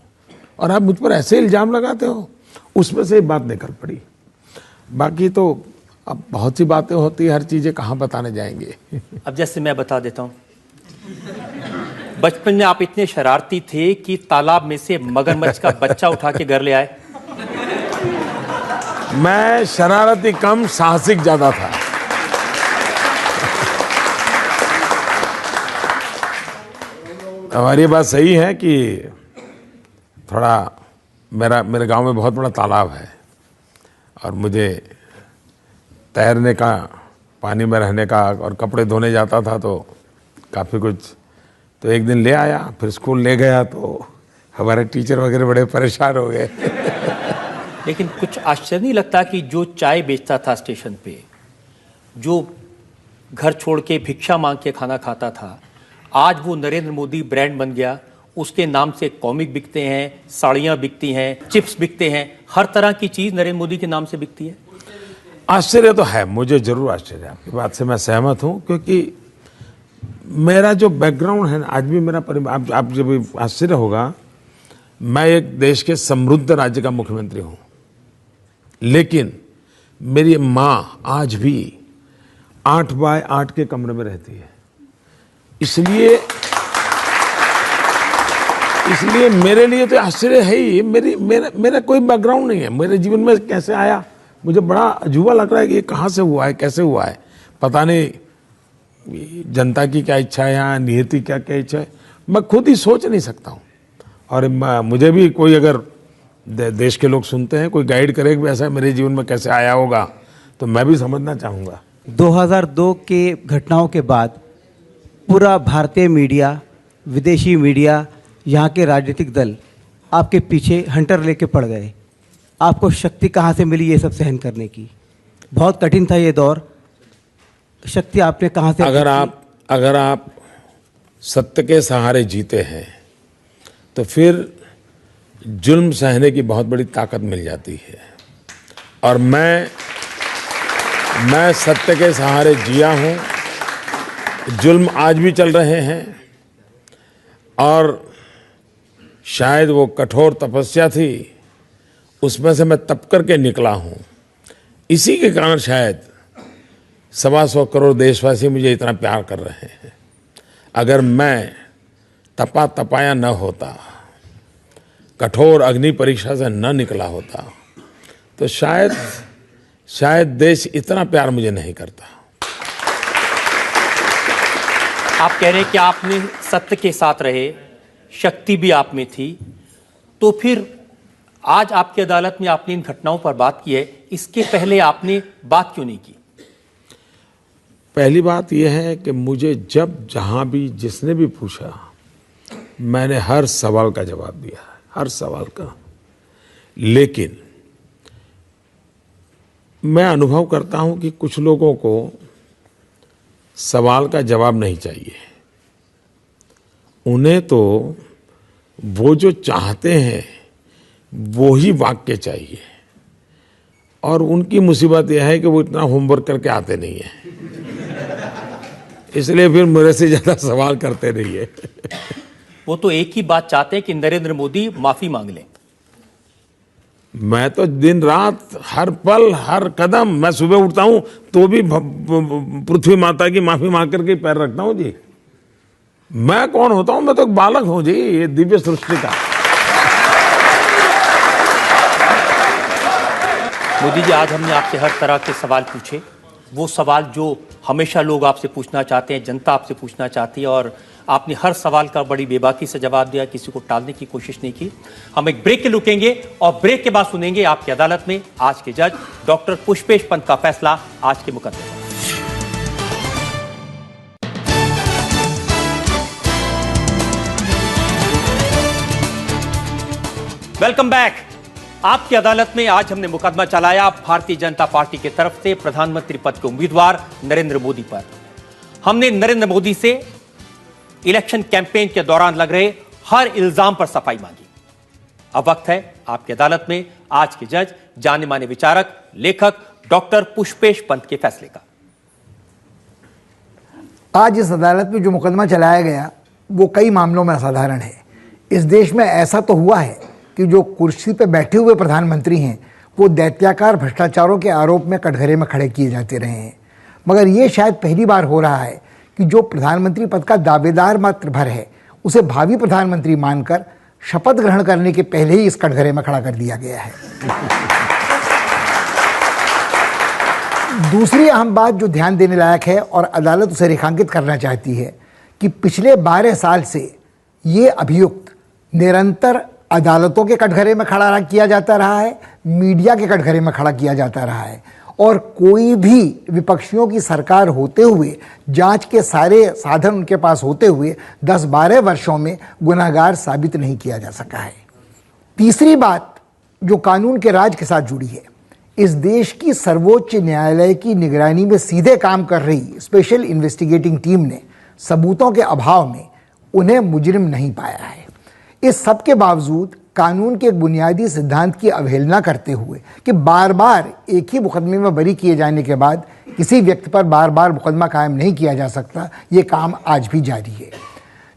और आप मुझ पर ऐसे इल्जाम लगाते हो। उसमें से बात निकल पड़ी। बाकी तो अब बहुत सी बातें होती है, हर चीज़ें कहाँ बताने जाएंगे। अब जैसे मैं बता देता हूँ, बचपन में आप इतने शरारती थे कि तालाब में से मगरमच्छ का बच्चा उठा के घर ले आए। मैं शरारती कम, साहसिक ज्यादा था। हमारी बात सही है कि थोड़ा मेरे गांव में बहुत बड़ा तालाब है और मुझे तैरने का, पानी में रहने का और कपड़े धोने जाता था तो काफ़ी कुछ। तो एक दिन ले आया, फिर स्कूल ले गया तो हमारे टीचर वगैरह बड़े परेशान हो गए। लेकिन कुछ आश्चर्य नहीं लगता कि जो चाय बेचता था स्टेशन पे, जो घर छोड़ के भिक्षा मांग के खाना खाता था, आज वो नरेंद्र मोदी ब्रांड बन गया। उसके नाम से कॉमिक बिकते हैं, साड़ियाँ बिकती हैं, चिप्स बिकते हैं, हर तरह की चीज़ नरेंद्र मोदी के नाम से बिकती है। आश्चर्य तो है, मुझे जरूर आश्चर्य है, आपकी बात से मैं सहमत हूँ, क्योंकि मेरा जो बैकग्राउंड है आज भी मेरा परिवार, आप जब आश्चर्य होगा, मैं एक देश के समृद्ध राज्य का मुख्यमंत्री हूँ, लेकिन मेरी माँ आज भी 8 बाय 8 के कमरे में रहती है। इसलिए मेरे लिए तो आश्चर्य है ही। मेरा कोई बैकग्राउंड नहीं है, मेरे जीवन में कैसे आया मुझे बड़ा अजूबा लग रहा है कि ये कहाँ से हुआ है, कैसे हुआ है, पता नहीं जनता की क्या इच्छा है या नियति क्या क्या इच्छा है, मैं खुद ही सोच नहीं सकता हूँ। और मुझे भी कोई अगर देश के लोग सुनते हैं, कोई गाइड करे कि ऐसा मेरे जीवन में कैसे आया होगा, तो मैं भी समझना चाहूँगा। 2002 के घटनाओं के बाद पूरा भारतीय मीडिया, विदेशी मीडिया, यहाँ के राजनीतिक दल आपके पीछे हंटर लेके पड़ गए। आपको शक्ति कहाँ से मिली ये सब सहन करने की? बहुत कठिन था ये दौर, शक्ति आपने कहाँ से? अगर आप सत्य के सहारे जीते हैं तो फिर जुल्म सहने की बहुत बड़ी ताकत मिल जाती है। और मैं सत्य के सहारे जिया हूँ, जुल्म आज भी चल रहे हैं और शायद वो कठोर तपस्या थी, उसमें से मैं तप करके निकला हूँ। इसी के कारण शायद 125 करोड़ देशवासी मुझे इतना प्यार कर रहे हैं। अगर मैं तपाया न होता, कठोर अग्नि परीक्षा से न निकला होता, तो शायद देश इतना प्यार मुझे नहीं करता। आप कह रहे हैं कि आपने सत्य के साथ रहे, शक्ति भी आप में थी, तो फिर आज आपकी अदालत में आपने इन घटनाओं पर बात की है, इसके पहले आपने बात क्यों नहीं की? पहली बात यह है कि मुझे जब जहां भी जिसने भी पूछा, मैंने हर सवाल का जवाब दिया है, हर सवाल का। लेकिन मैं अनुभव करता हूं कि कुछ लोगों को सवाल का जवाब नहीं चाहिए, उन्हें तो वो जो चाहते हैं वो ही वाक्य चाहिए। और उनकी मुसीबत यह है कि वो इतना होमवर्क करके आते नहीं है, इसलिए फिर मेरे से ज्यादा सवाल करते नहीं है। वो तो एक ही बात चाहते हैं कि नरेंद्र मोदी माफी मांग लें। मैं तो दिन रात, हर पल, हर कदम, मैं सुबह उठता हूं तो भी पृथ्वी माता की माफी मांग करके पैर रखता हूं जी। मैं कौन होता हूं? मैं तो एक बालक हूं जी, ये दिव्य सृष्टि का। मोदी जी, आज हमने आपसे हर तरह के सवाल पूछे, वो सवाल जो हमेशा लोग आपसे पूछना चाहते हैं, जनता आपसे पूछना चाहती है, और आपने हर सवाल का बड़ी बेबाकी से जवाब दिया, किसी को टालने की कोशिश नहीं की। हम एक ब्रेक के रुकेंगे और ब्रेक के बाद सुनेंगे आपकी अदालत में आज के जज डॉक्टर पुष्पेश पंत का फैसला आज के मुकदमे में। Welcome back. आपकी अदालत में आज हमने मुकदमा चलाया भारतीय जनता पार्टी की तरफ से प्रधानमंत्री पद के उम्मीदवार नरेंद्र मोदी पर। हमने नरेंद्र मोदी से इलेक्शन कैंपेन के दौरान लग रहे हर इल्जाम पर सफाई मांगी। अब वक्त है आपकी अदालत में आज के जज, जाने माने विचारक, लेखक डॉक्टर पुष्पेश पंत के फैसले का। आज इस अदालत में जो मुकदमा चलाया गया वो कई मामलों में असाधारण है। इस देश में ऐसा तो हुआ है कि जो कुर्सी पर बैठे हुए प्रधानमंत्री हैं वो दैत्याकार भ्रष्टाचारों के आरोप में कटघरे में खड़े किए जाते रहे हैं। मगर ये शायद पहली बार हो रहा है कि जो प्रधानमंत्री पद का दावेदार मात्र भर है उसे भावी प्रधानमंत्री मानकर शपथ ग्रहण करने के पहले ही इस कटघरे में खड़ा कर दिया गया है। दूसरी अहम बात जो ध्यान देने लायक है और अदालत उसे रेखांकित करना चाहती है कि पिछले 12 साल से ये अभियुक्त निरंतर अदालतों के कटघरे में खड़ा किया जाता रहा है, मीडिया के कटघरे में खड़ा किया जाता रहा है और कोई भी विपक्षियों की सरकार होते हुए, जांच के सारे साधन उनके पास होते हुए 10-12 वर्षों में गुनाहगार साबित नहीं किया जा सका है। तीसरी बात जो कानून के राज के साथ जुड़ी है, इस देश की सर्वोच्च न्यायालय की निगरानी में सीधे काम कर रही स्पेशल इन्वेस्टिगेटिंग टीम ने सबूतों के अभाव में उन्हें मुजरिम नहीं पाया है। इस सब के बावजूद कानून के एक बुनियादी सिद्धांत की अवहेलना करते हुए कि बार बार एक ही मुकदमे में बरी किए जाने के बाद किसी व्यक्ति पर बार बार मुकदमा कायम नहीं किया जा सकता, ये काम आज भी जारी है।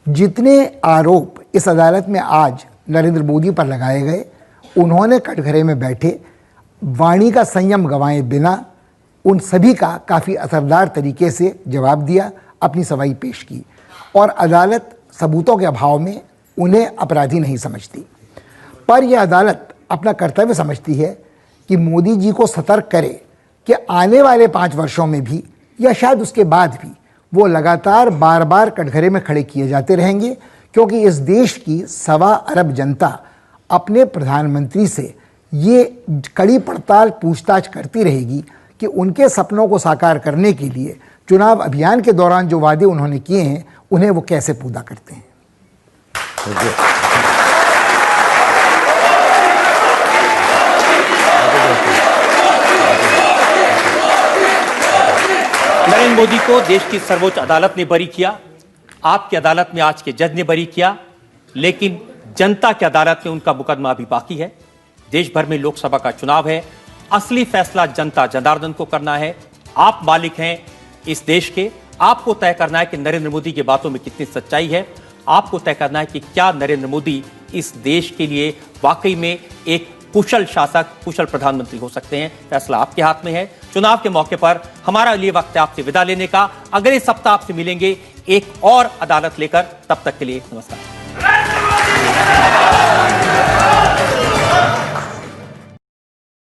जितने आरोप इस अदालत में आज नरेंद्र मोदी पर लगाए गए, उन्होंने कटघरे में बैठे वाणी का संयम गंवाए बिना उन सभी का काफ़ी असरदार तरीके से जवाब दिया, अपनी सफाई पेश की और अदालत सबूतों के अभाव में उन्हें अपराधी नहीं समझती। पर यह अदालत अपना कर्तव्य समझती है कि मोदी जी को सतर्क करे कि आने वाले 5 वर्षों में भी या शायद उसके बाद भी वो लगातार बार बार कटघरे में खड़े किए जाते रहेंगे, क्योंकि इस देश की 1.25 अरब जनता अपने प्रधानमंत्री से ये कड़ी पड़ताल पूछताछ करती रहेगी कि उनके सपनों को साकार करने के लिए चुनाव अभियान के दौरान जो वादे उन्होंने किए हैं उन्हें वो कैसे पूरा करते हैं। नरेंद्र मोदी को देश की सर्वोच्च अदालत ने बरी किया, आपकी अदालत में आज के जज ने बरी किया, लेकिन जनता की अदालत में उनका मुकदमा अभी बाकी है। देश भर में लोकसभा का चुनाव है, असली फैसला जनता जनार्दन को करना है। आप मालिक हैं इस देश के, आपको तय करना है कि नरेंद्र मोदी की बातों में कितनी सच्चाई है। आपको तय करना है कि क्या नरेंद्र मोदी इस देश के लिए वाकई में एक कुशल शासक, कुशल प्रधानमंत्री हो सकते हैं। फैसला आपके हाथ में है। चुनाव के मौके पर हमारा लिए वक्त है आपसे विदा लेने का। अगले सप्ताह आपसे मिलेंगे एक और अदालत लेकर। तब तक के लिए नमस्कार।